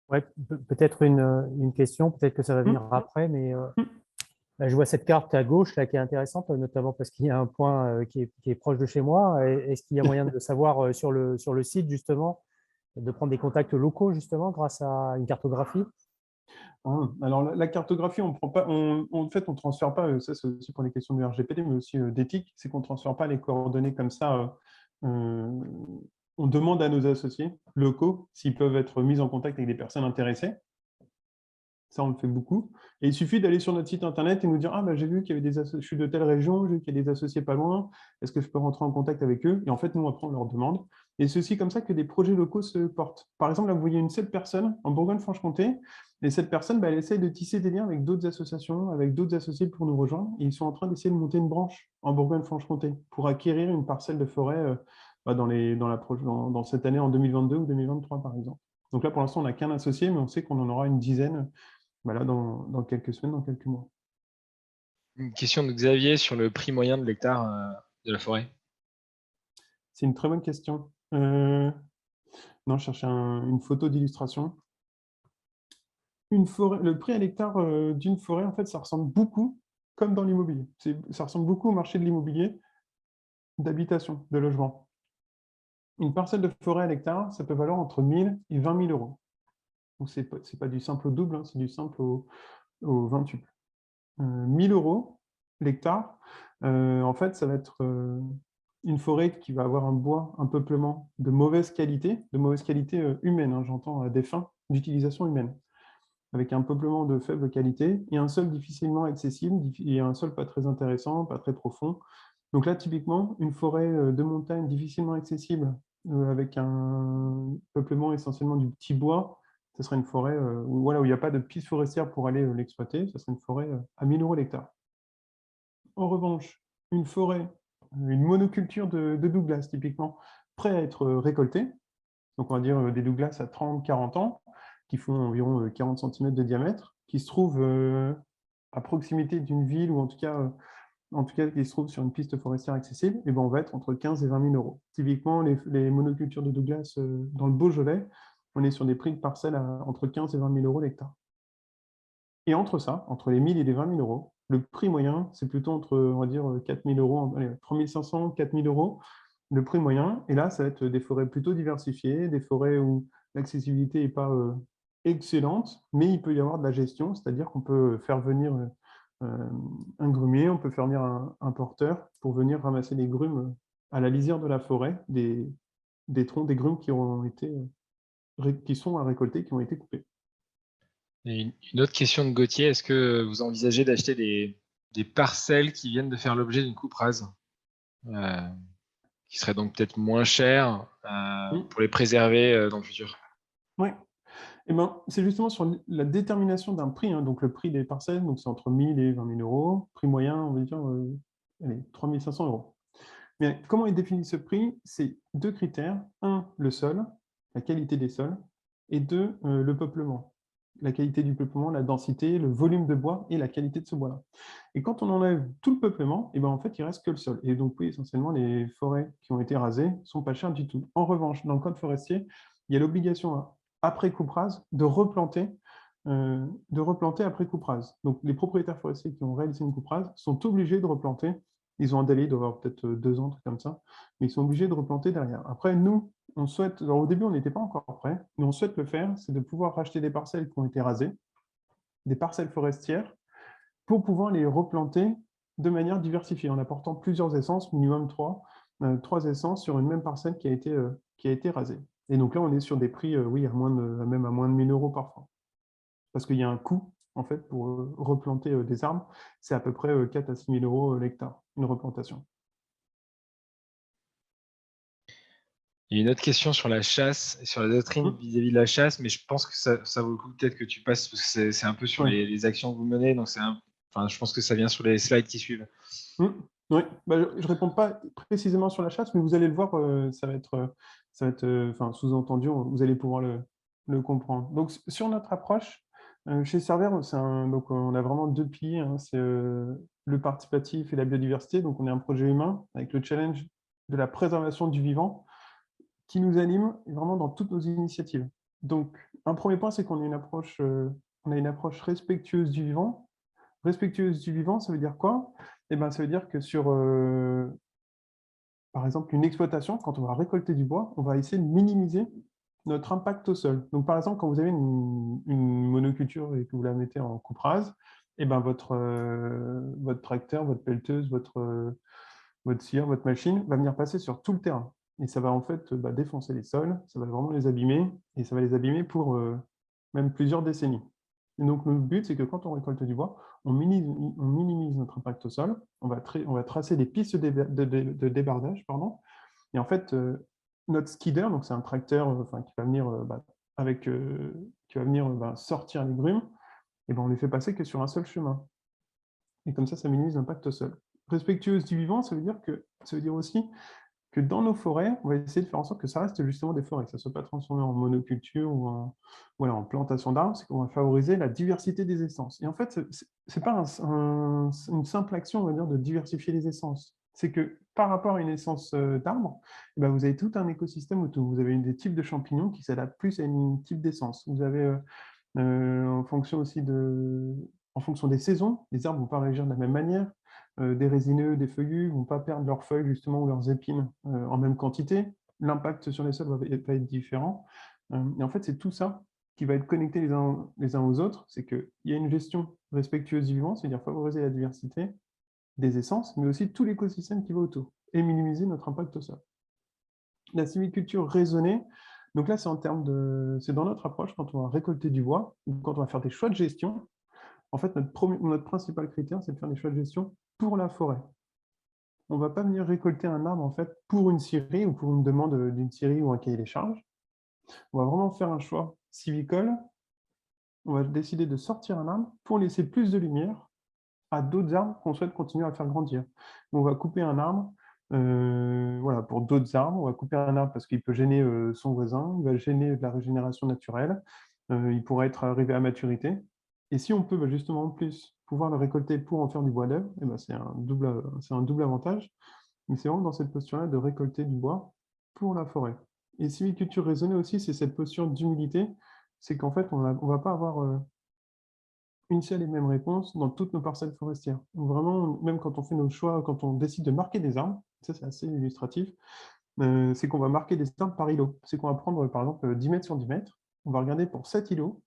Ouais, peut-être une question, peut-être que ça va venir après, mais là, je vois cette carte à gauche là, qui est intéressante, notamment parce qu'il y a un point qui est proche de chez moi. Est-ce qu'il y a moyen de savoir sur le site, justement, de prendre des contacts locaux, justement, grâce à une cartographie? Alors, la cartographie, on prend pas, en fait, on ne transfère pas, ça c'est aussi pour les questions de RGPD, mais aussi d'éthique, c'est qu'on ne transfère pas les coordonnées comme ça. On demande à nos associés locaux s'ils peuvent être mis en contact avec des personnes intéressées. Ça, on le fait beaucoup. Et il suffit d'aller sur notre site internet et nous dire « Ah, bah, j'ai vu qu'il y avait des associés, je suis de telle région, j'ai vu qu'il y a des associés pas loin, est-ce que je peux rentrer en contact avec eux ?» Et en fait, nous, après, on leur demande. Et c'est aussi comme ça que des projets locaux se portent. Par exemple, là, vous voyez une 7 personnes en Bourgogne-Franche-Comté. Les 7 personnes, bah, elles essayent de tisser des liens avec d'autres associations, avec d'autres associés pour nous rejoindre. Et ils sont en train d'essayer de monter une branche en Bourgogne-Franche-Comté pour acquérir une parcelle de forêt dans cette année en 2022 ou 2023, par exemple. Donc là, pour l'instant, on n'a qu'un associé, mais on sait qu'on en aura une dizaine dans quelques semaines, dans quelques mois. Une question de Xavier sur le prix moyen de l'hectare de la forêt. C'est une très bonne question. Non, je cherchais une photo d'illustration. Le prix à l'hectare d'une forêt, en fait, ça ressemble beaucoup, comme dans l'immobilier. Ça ressemble beaucoup au marché de l'immobilier, d'habitation, de logement. Une parcelle de forêt à l'hectare, ça peut valoir entre 1 000 et 20 000 euros. Donc, ce n'est pas du simple au double, hein, c'est du simple au 20tuple. 1 000 euros l'hectare, en fait, ça va être une forêt qui va avoir un bois, un peuplement de mauvaise qualité humaine, hein, j'entends à des fins d'utilisation humaine, avec un peuplement de faible qualité et un sol difficilement accessible et un sol pas très intéressant, pas très profond. Donc là, typiquement, une forêt de montagne difficilement accessible avec un peuplement essentiellement du petit bois, ce serait une forêt où il n'y a pas de piste forestière pour aller l'exploiter, ce serait une forêt à 1 000 euros l'hectare. En revanche, une forêt, une monoculture de Douglas, typiquement, prêt à être récoltée, donc on va dire des Douglas à 30-40 ans, qui font environ 40 cm de diamètre, qui se trouvent à proximité d'une ville, ou en tout cas qui se trouvent sur une piste forestière accessible, et ben on va être entre 15 et 20 000 euros. Typiquement, les monocultures de Douglas dans le Beaujolais, on est sur des prix de parcelles entre 15 et 20 000 euros l'hectare. Et entre ça, entre les 1 000 et les 20 000 euros, le prix moyen, c'est plutôt entre, on va dire, 4 000 euros, 3 500, 4 000 euros, le prix moyen. Et là, ça va être des forêts plutôt diversifiées, des forêts où l'accessibilité n'est pas excellente, mais il peut y avoir de la gestion, c'est-à-dire qu'on peut faire venir un grumier, on peut faire venir un porteur pour venir ramasser les grumes à la lisière de la forêt, des troncs, des grumes qui sont à récolter, qui ont été coupés. Et une autre question de Gauthier, est-ce que vous envisagez d'acheter des parcelles qui viennent de faire l'objet d'une coupe rase, qui seraient donc peut-être moins chères pour les préserver dans le futur? Oui. Eh ben, c'est justement sur la détermination d'un prix, hein, donc le prix des parcelles, donc c'est entre 1 000 et 20 000 euros, prix moyen, on va dire 3 500 euros. Mais comment est défini ce prix? C'est 2 critères. 1, le sol, la qualité des sols, et 2, le peuplement. La qualité du peuplement, la densité, le volume de bois et la qualité de ce bois-là. Et quand on enlève tout le peuplement, eh ben, en fait, il reste que le sol. Et donc, oui, essentiellement, les forêts qui ont été rasées ne sont pas chères du tout. En revanche, dans le code forestier, il y a l'obligation, après coupe rase, de replanter après coupe rase. Donc, les propriétaires forestiers qui ont réalisé une coupe rase sont obligés de replanter. Ils ont un délai d'avoir peut-être 2 ans, un truc comme ça, mais ils sont obligés de replanter derrière. Après, nous, on souhaite, alors au début, on n'était pas encore prêt, mais on souhaite le faire, c'est de pouvoir racheter des parcelles qui ont été rasées, des parcelles forestières, pour pouvoir les replanter de manière diversifiée, en apportant plusieurs essences, minimum 3 essences sur une même parcelle qui a été rasée. Et donc là, on est sur des prix, oui, même à moins de 1 000 euros parfois. Parce qu'il y a un coût, en fait, pour replanter des arbres, c'est à peu près 4 à 6 000 euros l'hectare, une replantation. Il y a une autre question sur la chasse, sur la doctrine vis-à-vis de la chasse, mais je pense que ça vaut le coup peut-être que tu passes, parce que c'est un peu sur les actions que vous menez, donc je pense que ça vient sur les slides qui suivent. Oui, je ne réponds pas précisément sur la chasse, mais vous allez le voir, ça va être sous-entendu, vous allez pouvoir le comprendre. Donc, sur notre approche, chez Server, donc, on a vraiment 2 piliers, hein, c'est le participatif et la biodiversité. Donc, on est un projet humain avec le challenge de la préservation du vivant qui nous anime vraiment dans toutes nos initiatives. Donc, un premier point, c'est qu'on a une approche respectueuse du vivant. Respectueuse du vivant, ça veut dire quoi? Eh ben, ça veut dire que sur, par exemple, une exploitation, quand on va récolter du bois, on va essayer de minimiser notre impact au sol. Donc, par exemple, quand vous avez une monoculture et que vous la mettez en coupe rase, eh ben, votre tracteur, votre pelleteuse, votre scieur, votre machine va venir passer sur tout le terrain. Et ça va en fait défoncer les sols, ça va vraiment les abîmer, et ça va les abîmer pour même plusieurs décennies. Et donc, le but, c'est que quand on récolte du bois, on minimise notre impact au sol, on va tracer des pistes de débardage, pardon. Et en fait, notre skidder, donc c'est un tracteur qui va venir, qui va venir sortir les grumes, et on les fait passer que sur un seul chemin. Et comme ça minimise l'impact au sol. Respectueuse du vivant, ça veut dire aussi que dans nos forêts, on va essayer de faire en sorte que ça reste justement des forêts, que ça ne soit pas transformé en monoculture ou en plantation d'arbres, c'est qu'on va favoriser la diversité des essences. Et en fait, ce n'est pas une simple action, on va dire, de diversifier les essences. C'est que par rapport à une essence d'arbre, vous avez tout un écosystème autour. Vous avez des types de champignons qui s'adaptent plus à un type d'essence. Vous avez, en fonction aussi en fonction des saisons, les arbres ne vont pas réagir de la même manière. Des résineux, des feuillus ne vont pas perdre leurs feuilles justement ou leurs épines en même quantité. L'impact sur les sols va être différent. Et en fait, c'est tout ça qui va être connecté les uns aux autres. C'est qu'il y a une gestion respectueuse du vivant, c'est-à-dire favoriser la diversité des essences, mais aussi tout l'écosystème qui va autour et minimiser notre impact au sol. La sylviculture raisonnée, donc là, c'est dans notre approche quand on va récolter du bois ou quand on va faire des choix de gestion. En fait, notre principal critère, c'est de faire des choix de gestion pour la forêt. On ne va pas venir récolter un arbre en fait, pour une scierie ou pour une demande d'une scierie ou un cahier des charges. On va vraiment faire un choix sylvicole. On va décider de sortir un arbre pour laisser plus de lumière à d'autres arbres qu'on souhaite continuer à faire grandir. On va couper un arbre pour d'autres arbres. On va couper un arbre parce qu'il peut gêner son voisin, il va gêner de la régénération naturelle, il pourrait être arrivé à maturité. Et si on peut justement en plus pouvoir le récolter pour en faire du bois d'œuvre, c'est un double avantage. Mais c'est vraiment dans cette posture-là de récolter du bois pour la forêt. Et sylviculture raisonnée aussi, c'est cette posture d'humilité, c'est qu'en fait, on ne va pas avoir une seule et même réponse dans toutes nos parcelles forestières. Donc vraiment, même quand on fait nos choix, quand on décide de marquer des arbres, ça c'est assez illustratif, c'est qu'on va marquer des arbres par îlot. C'est qu'on va prendre par exemple 10 mètres sur 10 mètres, on va regarder pour 7 îlots,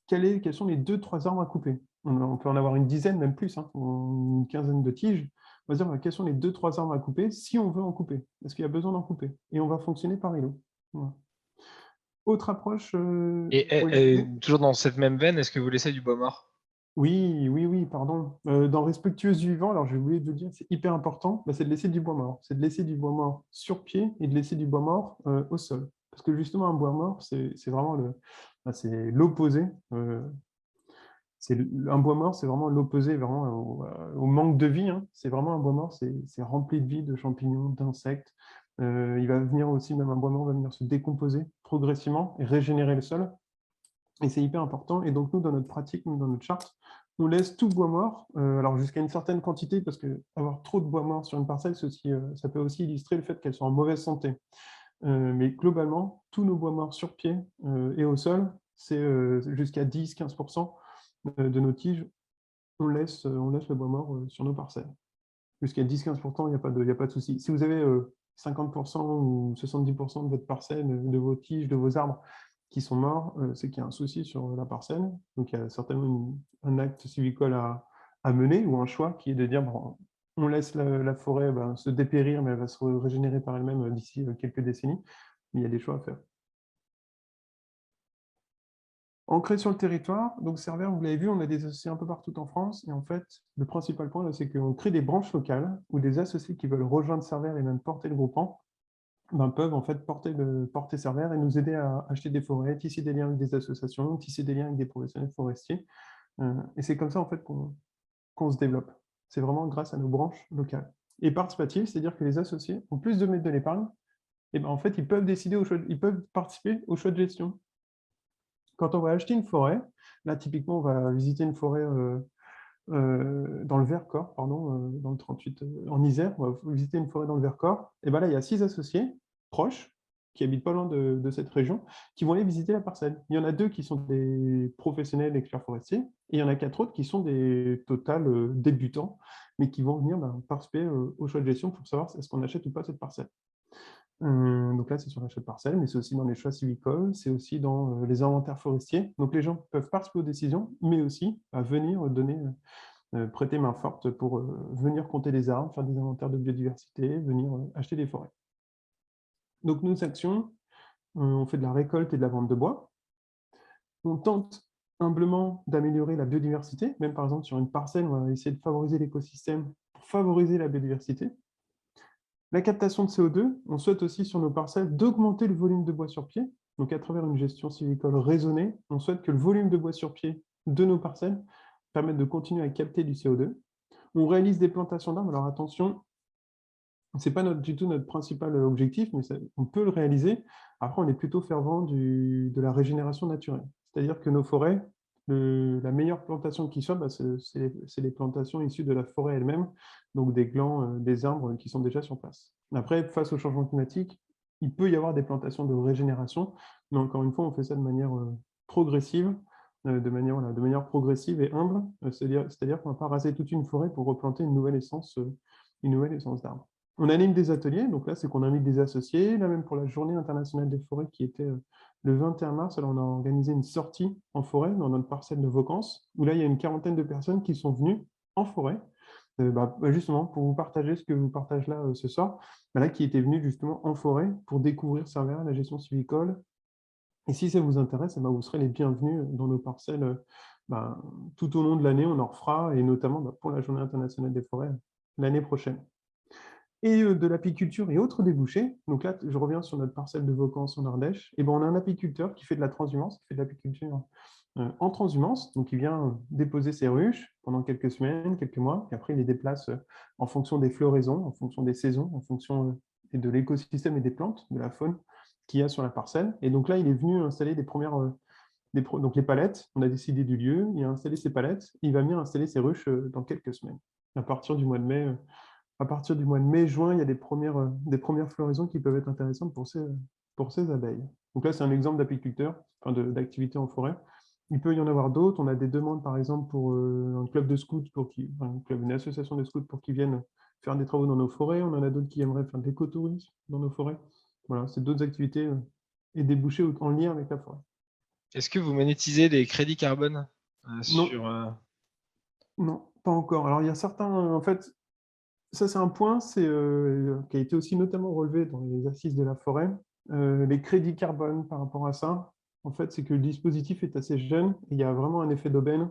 quels sont les 2-3 arbres à couper. On peut en avoir une dizaine, même plus, une quinzaine de tiges. On va dire quels sont les 2-3 arbres à couper si on veut en couper. Est-ce qu'il y a besoin d'en couper? Et on va fonctionner par îlot. Voilà. Autre approche... Et toujours dans cette même veine, est-ce que vous laissez du bois mort? Oui, pardon. Dans respectueuse du vivant, alors j'ai oublié de le dire, c'est hyper important, c'est de laisser du bois mort. C'est de laisser du bois mort sur pied et de laisser du bois mort au sol. Parce que justement, un bois mort, c'est vraiment l'opposé. Un bois mort, c'est vraiment l'opposé au manque de vie. C'est vraiment un bois mort, c'est rempli de vie, de champignons, d'insectes. Il va venir aussi, même un bois mort va venir se décomposer progressivement et régénérer le sol. Et c'est hyper important. Et donc, nous, dans notre pratique, dans notre charte, on laisse tout bois mort, alors jusqu'à une certaine quantité, parce qu'avoir trop de bois mort sur une parcelle, ça peut aussi illustrer le fait qu'elle soit en mauvaise santé. Mais globalement, tous nos bois morts sur pied et au sol, c'est jusqu'à 10-15% de nos tiges, on laisse le bois mort sur nos parcelles. Jusqu'à 10-15%, il n'y a pas de souci. Si vous avez 50% ou 70% de votre parcelle, de vos tiges, de vos arbres qui sont morts, c'est qu'il y a un souci sur la parcelle. Donc, il y a certainement un acte sylvicole à mener ou un choix qui est de dire on laisse la forêt se dépérir, mais elle va se régénérer par elle-même d'ici quelques décennies. Mais il y a des choix à faire. Ancré sur le territoire, donc Servère, vous l'avez vu, on a des associés un peu partout en France. Et en fait, le principal point, c'est qu'on crée des branches locales où des associés qui veulent rejoindre Servère et même porter le groupement peuvent en fait porter Servère et nous aider à acheter des forêts, tisser des liens avec des associations, tisser des liens avec des professionnels forestiers. Et c'est comme ça en fait qu'on se développe. C'est vraiment grâce à nos branches locales. Et participatif, c'est-à-dire que les associés, en plus de mettre de l'épargne, en fait, ils peuvent ils peuvent participer au choix de gestion. Quand on va acheter une forêt, là typiquement on va visiter une forêt dans le Vercors, dans le 38, en Isère, on va visiter une forêt dans le Vercors, et là il y a 6 associés proches qui habitent pas loin de cette région, qui vont aller visiter la parcelle. Il y en a 2 qui sont des professionnels experts forestiers, et il y en a 4 autres qui sont des totales débutants, mais qui vont venir participer au choix de gestion pour savoir est-ce qu'on achète ou pas cette parcelle. Donc là, c'est sur l'achat de parcelles, mais c'est aussi dans les choix sylvicoles, c'est aussi dans les inventaires forestiers. Donc les gens peuvent participer aux décisions, mais aussi à venir prêter main forte pour venir compter les arbres, faire des inventaires de biodiversité, venir acheter des forêts. Donc nos actions, on fait de la récolte et de la vente de bois. On tente humblement d'améliorer la biodiversité, même par exemple sur une parcelle, on va essayer de favoriser l'écosystème pour favoriser la biodiversité. La captation de CO2, on souhaite aussi sur nos parcelles d'augmenter le volume de bois sur pied. Donc à travers une gestion sylvicole raisonnée, on souhaite que le volume de bois sur pied de nos parcelles permette de continuer à capter du CO2. On réalise des plantations d'arbres. Alors attention, ce n'est pas du tout notre principal objectif, mais on peut le réaliser. Après, on est plutôt fervent de la régénération naturelle. C'est-à-dire que nos forêts, la meilleure plantation qui soit, c'est les plantations issues de la forêt elle-même, donc des glands, des arbres qui sont déjà sur place. Après, face au changement climatique, il peut y avoir des plantations de régénération, mais encore une fois, on fait ça de manière progressive, de manière progressive et humble, c'est-à-dire qu'on ne va pas raser toute une forêt pour replanter une nouvelle essence d'arbre. On anime des ateliers, donc là, c'est qu'on invite des associés. Là, même pour la Journée internationale des forêts qui était le 21 mars, alors on a organisé une sortie en forêt dans notre parcelle de Vaucance, où là, il y a une quarantaine de personnes qui sont venues en forêt, justement pour vous partager ce que je vous partage là ce soir, là, qui étaient venus justement en forêt pour découvrir Cervera, la gestion sylvicole. Et si ça vous intéresse, vous serez les bienvenus dans nos parcelles tout au long de l'année. On en refera, et notamment pour la Journée internationale des forêts l'année prochaine. Et de l'apiculture et autres débouchés. Donc là, je reviens sur notre parcelle de Vaucance en Ardèche. Et on a un apiculteur qui fait de la transhumance, qui fait de l'apiculture en transhumance. Donc il vient déposer ses ruches pendant quelques semaines, quelques mois, et après il les déplace en fonction des floraisons, en fonction des saisons, en fonction de l'écosystème et des plantes, de la faune qu'il y a sur la parcelle. Et donc là, il est venu installer des premières... donc les palettes, on a décidé du lieu, il a installé ses palettes, il va venir installer ses ruches dans quelques semaines, à partir du mois de mai. À partir du mois de mai-juin, il y a des premières floraisons qui peuvent être intéressantes pour ces abeilles. Donc là, c'est un exemple d'apiculteur, d'activité en forêt. Il peut y en avoir d'autres. On a des demandes, par exemple, pour un club de scouts, une association de scouts pour qu'ils viennent faire des travaux dans nos forêts. On en a d'autres qui aimeraient faire de l'écotourisme dans nos forêts. Voilà, c'est d'autres activités et débouchés en lien avec la forêt. Est-ce que vous monétisez des crédits carbone sur... Non, pas encore. Alors, il y a certains... En fait, ça, c'est un point qui a été aussi notamment relevé dans les assises de la forêt. Les crédits carbone par rapport à ça, en fait, c'est que le dispositif est assez jeune et il y a vraiment un effet d'aubaine,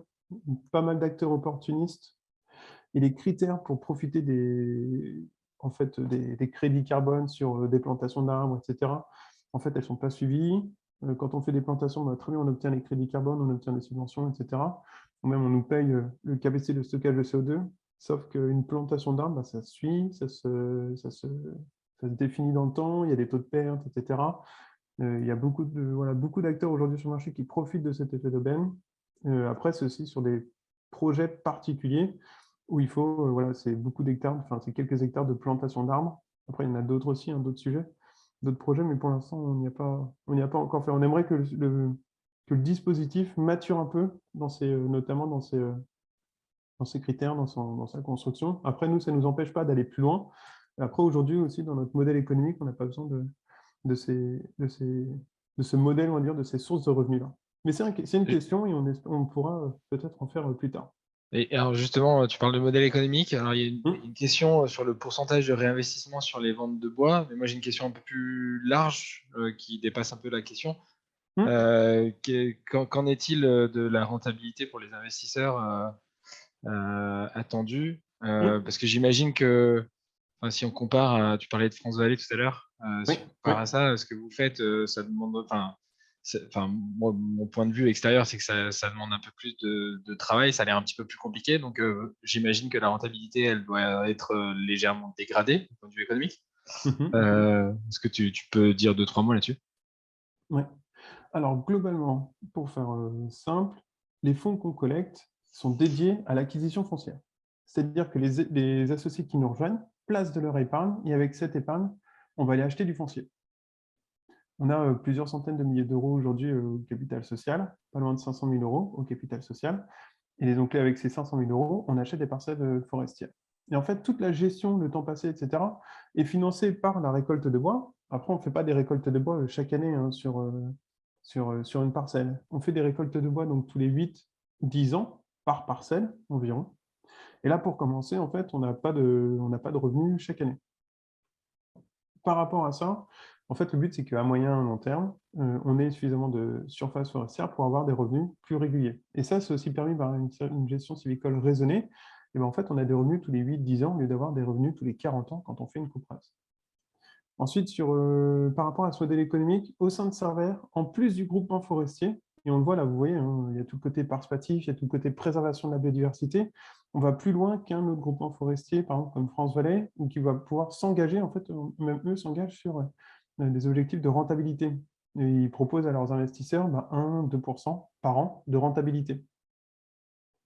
pas mal d'acteurs opportunistes. Et les critères pour profiter des crédits carbone sur des plantations d'arbres, etc., en fait, elles ne sont pas suivies. Quand on fait des plantations, très bien, on obtient les crédits carbone, on obtient des subventions, etc. Ou même, on nous paye le capacité de stockage de CO2. Sauf qu'une plantation d'arbres, ça suit, ça se définit dans le temps, il y a des taux de perte, etc. Il y a beaucoup d'acteurs aujourd'hui sur le marché qui profitent de cet effet d'aubaine. Après, c'est aussi sur des projets particuliers où il faut, c'est beaucoup d'hectares, c'est quelques hectares de plantation d'arbres. Après, il y en a d'autres aussi, d'autres sujets, d'autres projets, mais pour l'instant, on n'y a pas encore fait. On aimerait que le dispositif mature un peu, notamment dans ses critères, dans sa construction. Après, nous, ça ne nous empêche pas d'aller plus loin. Après, aujourd'hui aussi, dans notre modèle économique, on n'a pas besoin de ce modèle, on va dire, de ces sources de revenus-là. Mais c'est une question et on pourra peut-être en faire plus tard. Et alors justement, tu parles de modèle économique. Alors, il y a une question sur le pourcentage de réinvestissement sur les ventes de bois. Mais moi, j'ai une question un peu plus large qui dépasse un peu la question. Qu'en est-il de la rentabilité pour les investisseurs attendus parce que j'imagine que si on compare, tu parlais de France Vallée tout à l'heure, si on compare à ça, ce que vous faites, ça demande, moi, mon point de vue extérieur, c'est que ça demande un peu plus de travail, ça a l'air un petit peu plus compliqué, donc j'imagine que la rentabilité, elle doit être légèrement dégradée du point de vue économique. Est-ce que tu peux dire 2-3 mots là-dessus? Oui. Alors, globalement, pour faire simple, les fonds qu'on collecte sont dédiés à l'acquisition foncière. C'est-à-dire que les associés qui nous rejoignent placent de leur épargne et avec cette épargne, on va aller acheter du foncier. On a plusieurs centaines de milliers d'euros aujourd'hui au capital social, pas loin de 500 000 euros au capital social. Et donc, avec ces 500 000 euros, on achète des parcelles forestières. Et en fait, toute la gestion, le temps passé, etc., est financée par la récolte de bois. Après, on ne fait pas des récoltes de bois chaque année sur une parcelle. On fait des récoltes de bois donc tous les 8-10 ans par parcelle environ. Et là, pour commencer, en fait, on n'a pas de revenus chaque année. Par rapport à ça, En fait, le but, c'est qu'à moyen et long terme, on ait suffisamment de surface forestière pour avoir des revenus plus réguliers. Et ça, c'est aussi permis par une gestion sylvicole raisonnée. Et ben, en fait, on a des revenus tous les 8-10 ans au lieu d'avoir des revenus tous les 40 ans quand on fait une coupe rase. Ensuite, par rapport à ce modèle économique, au sein de Cervère, en plus du groupement forestier, et on le voit là, vous voyez, hein, il y a tout le côté participatif, il y a tout le côté préservation de la biodiversité, on va plus loin qu'un autre groupement forestier, par exemple comme France Valais, ou qui va pouvoir s'engager, en fait, même eux s'engagent sur des objectifs de rentabilité. Et ils proposent à leurs investisseurs 1-2% par an de rentabilité.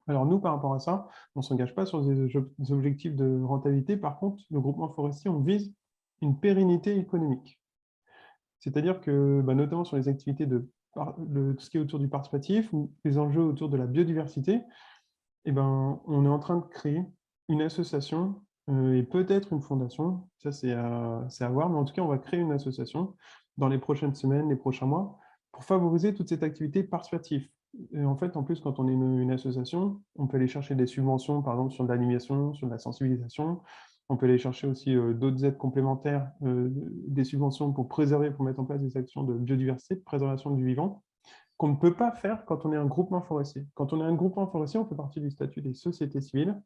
Alors nous, par rapport à ça, on ne s'engage pas sur des objectifs de rentabilité. Par contre, le groupement forestier, on vise une pérennité économique. C'est-à-dire que, notamment sur les activités tout ce qui est autour du participatif ou les enjeux autour de la biodiversité, on est en train de créer une association et peut-être une fondation. Ça, c'est à voir, mais en tout cas, on va créer une association dans les prochaines semaines, les prochains mois, pour favoriser toute cette activité participative. Et en fait, en plus, quand on est une association, on peut aller chercher des subventions, par exemple, sur de l'animation, sur de la sensibilisation. On peut aller chercher aussi d'autres aides complémentaires, des subventions pour préserver, pour mettre en place des actions de biodiversité, de préservation du vivant, qu'on ne peut pas faire quand on est un groupement forestier. Quand on est un groupement forestier, on fait partie du statut des sociétés civiles.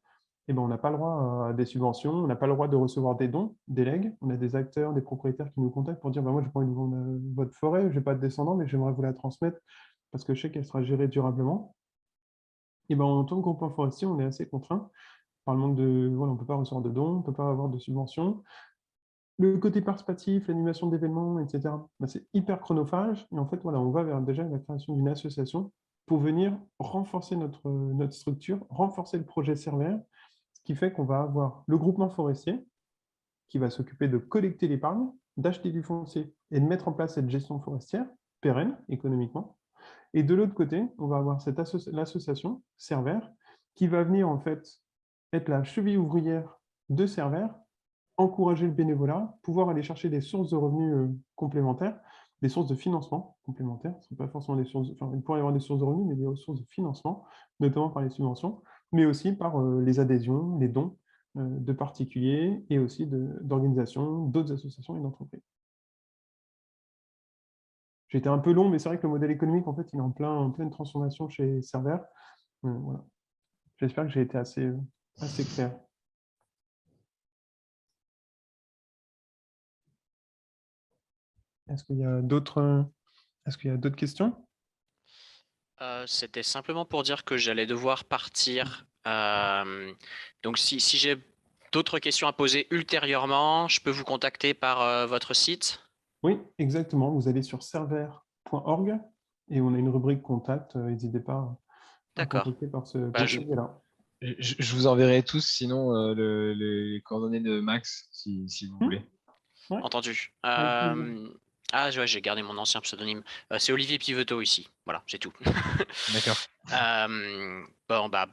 Et on n'a pas le droit à des subventions, on n'a pas le droit de recevoir des dons, des legs. On a des acteurs, des propriétaires qui nous contactent pour dire moi, je n'ai pas envie de vendre votre forêt, je n'ai pas de descendants, mais j'aimerais vous la transmettre parce que je sais qu'elle sera gérée durablement. Et en tant que groupement forestier, on est assez contraint par le manque on ne peut pas recevoir de dons, on ne peut pas avoir de subventions. Le côté participatif, l'animation d'événements, etc., c'est hyper chronophage. Et en fait, on va vers déjà la création d'une association pour venir renforcer notre structure, renforcer le projet Cervère, ce qui fait qu'on va avoir le groupement forestier qui va s'occuper de collecter l'épargne, d'acheter du foncier et de mettre en place cette gestion forestière pérenne économiquement. Et de l'autre côté, on va avoir l'association Cervère qui va venir en fait être la cheville ouvrière de Cervère, encourager le bénévolat, pouvoir aller chercher des sources de revenus complémentaires, des sources de financement complémentaires. Ce ne sont pas forcément des sources, il pourrait y avoir des sources de revenus, mais des sources de financement, notamment par les subventions, mais aussi par les adhésions, les dons de particuliers et aussi d'organisations, d'autres associations et d'entreprises. J'ai été un peu long, mais c'est vrai que le modèle économique, en fait, il est en pleine transformation chez Cervère. Voilà. J'espère que j'ai été assez clair. Est-ce qu'il y a d'autres questions? C'était simplement pour dire que j'allais devoir partir. Donc, si j'ai d'autres questions à poser ultérieurement, je peux vous contacter par votre site? Oui, exactement. Vous allez sur cervère.org et on a une rubrique contact. N'hésitez pas à contacter par ce biais-là. Je vous enverrai tous, sinon, les coordonnées de Max, si vous voulez. Ouais. Entendu. Ouais, j'ai gardé mon ancien pseudonyme. C'est Olivier Piveteau ici. Voilà, c'est tout. D'accord.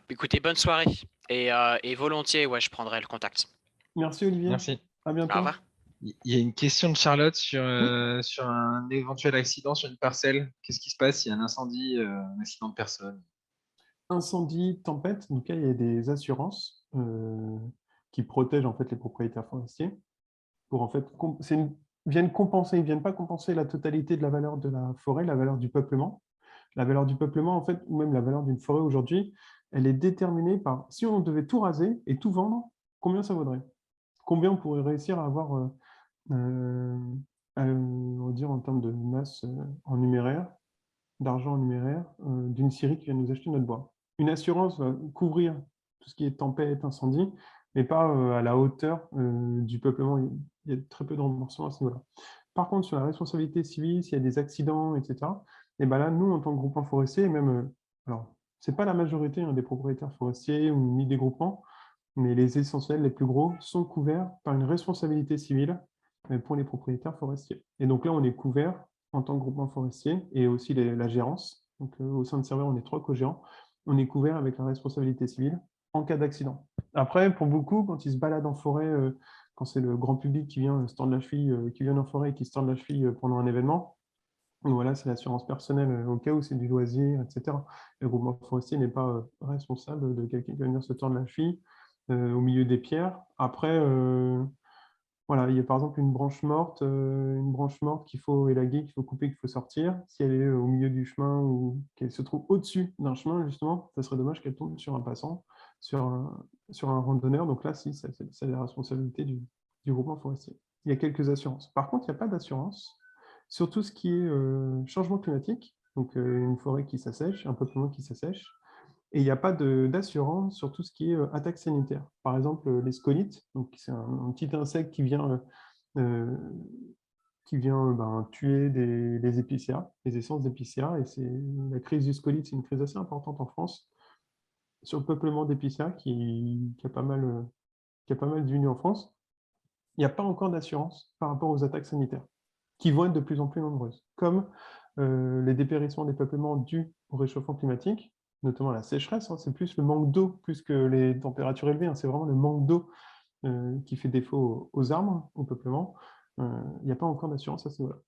Écoutez, bonne soirée. Et volontiers, ouais, je prendrai le contact. Merci Olivier. Merci. À bientôt. Au revoir. Il y a une question de Charlotte sur un éventuel accident sur une parcelle. Qu'est-ce qui se passe s'il y a un incendie, un accident de personne? Incendie, tempête, donc là, il y a des assurances qui protègent en fait les propriétaires forestiers pour en fait ils viennent pas compenser la totalité de la valeur de la forêt, la valeur du peuplement. La valeur du peuplement, en fait, ou même la valeur d'une forêt aujourd'hui, elle est déterminée par si on devait tout raser et tout vendre, combien ça vaudrait? Combien on pourrait réussir à avoir, on va dire en termes de masse en numéraire, d'argent en numéraire, d'une scierie qui vient nous acheter notre bois. Une assurance va couvrir tout ce qui est tempête, incendie, mais pas à la hauteur du peuplement. Il y a très peu de remboursement à ce niveau-là. Par contre, sur la responsabilité civile, s'il y a des accidents, etc., et ben là, nous, en tant que groupement forestier, et même, alors, c'est pas la majorité des propriétaires forestiers ou ni des groupements, mais les essentiels, les plus gros, sont couverts par une responsabilité civile pour les propriétaires forestiers. Et donc là, on est couvert en tant que groupement forestier et aussi la gérance. Donc, au sein de Cervère, on est 3 co-gérants. On est couvert avec la responsabilité civile en cas d'accident. Après, pour beaucoup, quand ils se baladent en forêt, quand c'est le grand public qui vient se tendre la cheville, qui vient en forêt et qui se tend la cheville pendant un événement, voilà, c'est l'assurance personnelle au cas où c'est du loisir, etc. Le groupement forestier n'est pas responsable de quelqu'un qui va venir se tordre la cheville au milieu des pierres. Après, Voilà, il y a par exemple une branche morte qu'il faut élaguer, qu'il faut couper, qu'il faut sortir. Si elle est au milieu du chemin ou qu'elle se trouve au-dessus d'un chemin, justement, ça serait dommage qu'elle tombe sur un passant, sur un randonneur. Donc là, si, c'est la responsabilité du groupement forestier. Il y a quelques assurances. Par contre, il n'y a pas d'assurance sur tout ce qui est changement climatique, donc une forêt qui s'assèche, un peuplement qui s'assèche. Et il n'y a pas d'assurance sur tout ce qui est attaque sanitaire. Par exemple, les scolites, c'est un petit insecte euh, qui vient tuer des épicéas, les essences d'épicéas. Et la crise du scolite, c'est une crise assez importante en France sur le peuplement d'épicéas qui a pas mal diminué en France. Il n'y a pas encore d'assurance par rapport aux attaques sanitaires, qui vont être de plus en plus nombreuses, comme les dépérissements des peuplements dus au réchauffement climatique, notamment la sécheresse. C'est plus le manque d'eau, plus que les températures élevées. C'est vraiment le manque d'eau qui fait défaut aux arbres, au peuplement. Il n'y a pas encore d'assurance à ce niveau-là.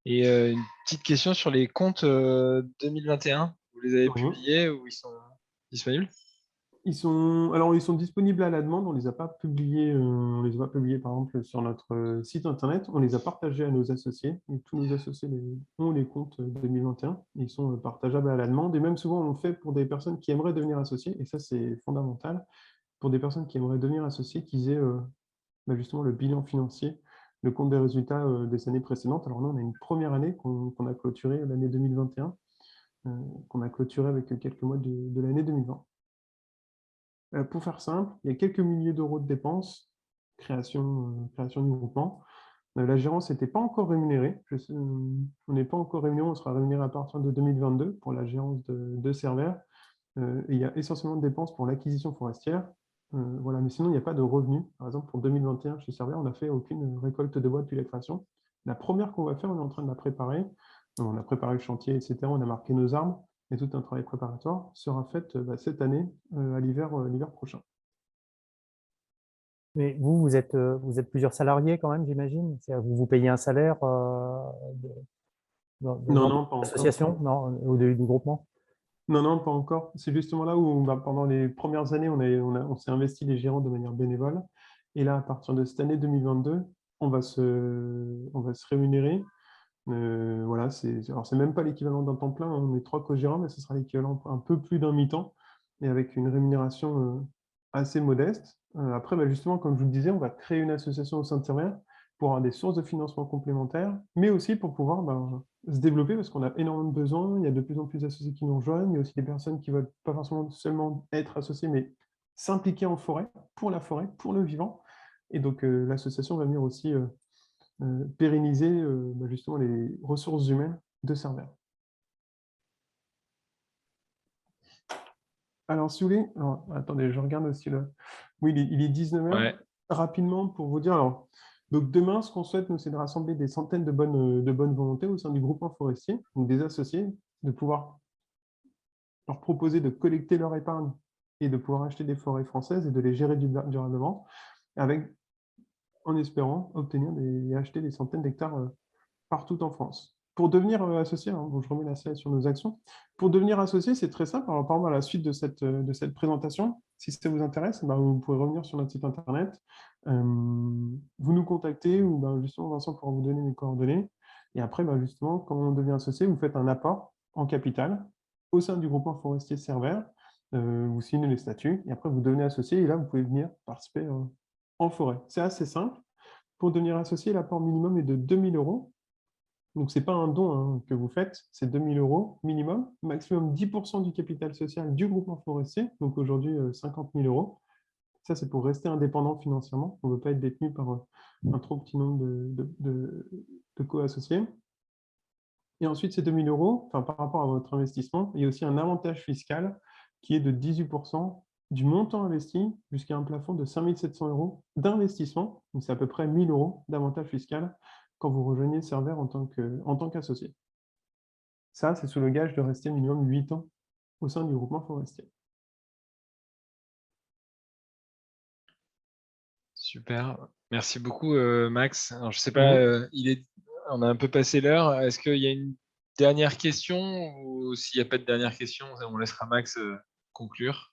Et une petite question sur les comptes 2021. Vous les avez publiés ou ils sont disponibles? Ils sont disponibles à la demande. On les a pas publiés, par exemple sur notre site internet. On les a partagés à nos associés. Et tous nos associés ont les comptes 2021. Ils sont partageables à la demande. Et même souvent, on le fait pour des personnes qui aimeraient devenir associées. Et ça, c'est fondamental. Pour des personnes qui aimeraient devenir associées, qu'ils aient justement le bilan financier, le compte des résultats des années précédentes. Alors là, on a une première année qu'on a clôturée, l'année 2021, qu'on a clôturée avec quelques mois de l'année 2020. Pour faire simple, il y a quelques milliers d'euros de dépenses, création du groupement. La gérance n'était pas encore rémunérée. On n'est pas encore rémunéré, on sera rémunéré à partir de 2022 pour la gérance de Cervère. Et il y a essentiellement de dépenses pour l'acquisition forestière. Voilà, mais sinon, il n'y a pas de revenus. Par exemple, pour 2021, chez Cervère, on n'a fait aucune récolte de bois depuis la création. La première qu'on va faire, on est en train de la préparer. On a préparé le chantier, etc. On a marqué nos arbres. Et tout un travail préparatoire sera fait cette année, à l'hiver prochain. Mais vous êtes plusieurs salariés quand même, j'imagine. Vous payez un salaire Non, pas l'association, ou du groupement? Non, pas encore. C'est justement là où pendant les premières années, on s'est investi les gérants de manière bénévole. Et là, à partir de cette année 2022, on va se rémunérer. Voilà, c'est même pas l'équivalent d'un temps plein. On est 3 co-gérants, mais ce sera l'équivalent un peu plus d'un mi-temps, et avec une rémunération assez modeste. Après, justement, comme je vous le disais, on va créer une association au sein de Cervère pour avoir des sources de financement complémentaires, mais aussi pour pouvoir se développer, parce qu'on a énormément de besoins. Il y a de plus en plus d'associés qui nous rejoignent. Il y a aussi des personnes qui ne veulent pas forcément seulement être associées, mais s'impliquer en forêt, pour le vivant. Et donc, l'association va venir aussi pérenniser justement les ressources humaines de Cervère. Alors, si vous voulez, attendez, je regarde aussi là. Oui, il est 19h. Ouais. Rapidement, pour vous dire, donc demain, ce qu'on souhaite, nous, c'est de rassembler des centaines de bonnes volontés au sein du groupement forestier, donc des associés, de pouvoir leur proposer de collecter leur épargne et de pouvoir acheter des forêts françaises et de les gérer durablement, en espérant obtenir et acheter des centaines d'hectares partout en France. Pour devenir associé, je remets la slide sur nos actions. Pour devenir associé, c'est très simple. Alors, par exemple, à la suite de cette présentation, si ça vous intéresse, vous pouvez revenir sur notre site internet, vous nous contactez, ou justement, Vincent pourra vous donner mes coordonnées. Et après, justement, quand on devient associé, vous faites un apport en capital au sein du groupement forestier Cervère. Vous signez les statuts, et après, vous devenez associé, et là, vous pouvez venir participer en forêt. C'est assez simple. Pour devenir associé, l'apport minimum est de 2 000 €. Donc, ce n'est pas un don que vous faites, c'est 2 000 € minimum, maximum 10% du capital social du groupement forestier, donc aujourd'hui 50 000 €. Ça, c'est pour rester indépendant financièrement. On ne veut pas être détenu par un trop petit nombre de co-associés. Et ensuite, ces 2 000 €, par rapport à votre investissement, il y a aussi un avantage fiscal qui est de 18% du montant investi jusqu'à un plafond de 5 700 € d'investissement. Donc, c'est à peu près 1 000 € d'avantage fiscal quand vous rejoignez Cervère en tant qu'associé. Ça, c'est sous le gage de rester minimum 8 ans au sein du groupement forestier. Super. Merci beaucoup, Max. Alors, je ne sais pas, on a un peu passé l'heure. Est-ce qu'il y a une dernière question, ou s'il n'y a pas de dernière question, on laissera Max conclure?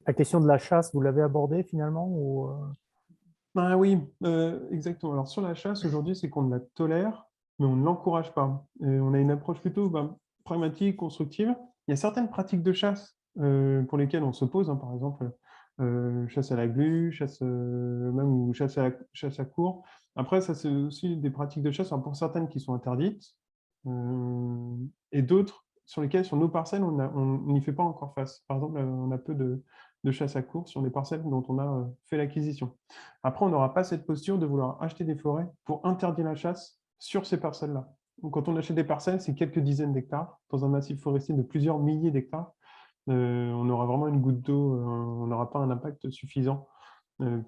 La question de la chasse, vous l'avez abordée finalement ou, Ah oui, exactement. Alors sur la chasse, aujourd'hui, c'est qu'on la tolère, mais on ne l'encourage pas. On a une approche plutôt pragmatique, constructive. Il y a certaines pratiques de chasse pour lesquelles on s'oppose, hein, par exemple, chasse à la glu, chasse, même ou chasse à courre. Après, ça, c'est aussi des pratiques de chasse, hein, pour certaines qui sont interdites, et d'autres sur lesquelles, sur nos parcelles, on n'y fait pas encore face. Par exemple, on a peu de chasse à courre sur les parcelles dont on a fait l'acquisition. Après, on n'aura pas cette posture de vouloir acheter des forêts pour interdire la chasse sur ces parcelles-là. Donc, quand on achète des parcelles, c'est quelques dizaines d'hectares. Dans un massif forestier de plusieurs milliers d'hectares, on aura vraiment une goutte d'eau, on n'aura pas un impact suffisant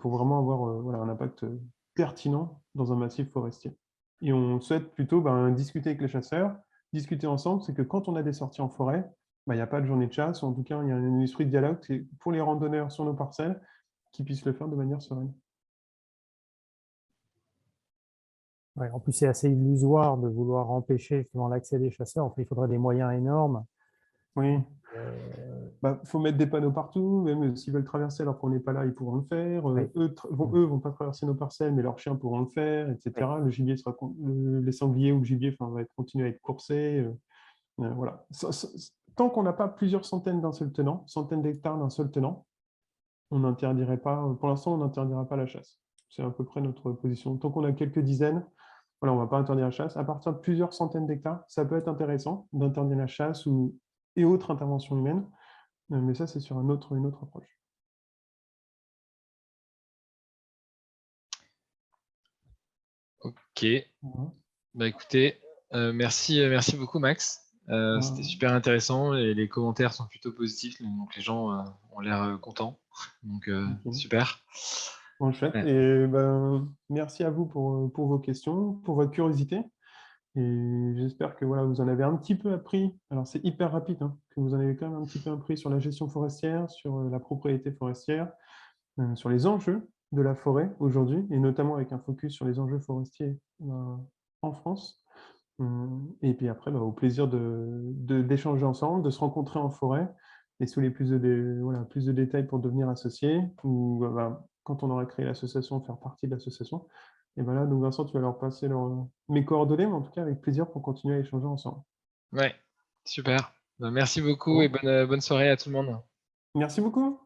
pour vraiment avoir voilà, un impact pertinent dans un massif forestier. Et on souhaite plutôt discuter avec les chasseurs, discuter ensemble, c'est que quand on a des sorties en forêt, il n'y a pas de journée de chasse, ou en tout cas, il y a un esprit de dialogue pour les randonneurs sur nos parcelles qui puissent le faire de manière sereine. ouais, en plus, c'est assez illusoire de vouloir empêcher justement l'accès des chasseurs. En fait, il faudrait des moyens énormes. Oui. Faut mettre des panneaux partout, même s'ils veulent traverser alors qu'on n'est pas là, ils pourront le faire. Oui. Eux vont pas traverser nos parcelles, mais leurs chiens pourront le faire, etc. Oui. Le gibier les sangliers ou le gibier va continuer à être coursé. Voilà. Tant qu'on n'a pas plusieurs centaines d'un seul tenant, centaines d'hectares d'un seul tenant, on n'interdirait pas, pour l'instant, on n'interdira pas la chasse. C'est à peu près notre position. Tant qu'on a quelques dizaines, voilà, on ne va pas interdire la chasse. À partir de plusieurs centaines d'hectares, ça peut être intéressant d'interdire la chasse et autres interventions humaines, mais ça, c'est sur une autre approche. Ok. Écoutez, merci beaucoup, Max. C'était super intéressant et les commentaires sont plutôt positifs, donc les gens ont l'air contents. Donc, super. Bon, chouette. Ouais. Et merci à vous pour vos questions, pour votre curiosité. Et j'espère que voilà, vous en avez un petit peu appris. Alors, c'est hyper rapide, hein, que vous en avez quand même un petit peu appris sur la gestion forestière, sur la propriété forestière, sur les enjeux de la forêt aujourd'hui, et notamment avec un focus sur les enjeux forestiers en France. Et puis après, au plaisir d'échanger ensemble, de se rencontrer en forêt, et sous les plus de détails pour devenir associé, ou quand on aura créé l'association, faire partie de l'association. Et là, donc Vincent, tu vas leur passer mes coordonnées, mais en tout cas avec plaisir pour continuer à échanger ensemble. Ouais, super. Merci beaucoup et bonne soirée à tout le monde. Merci beaucoup.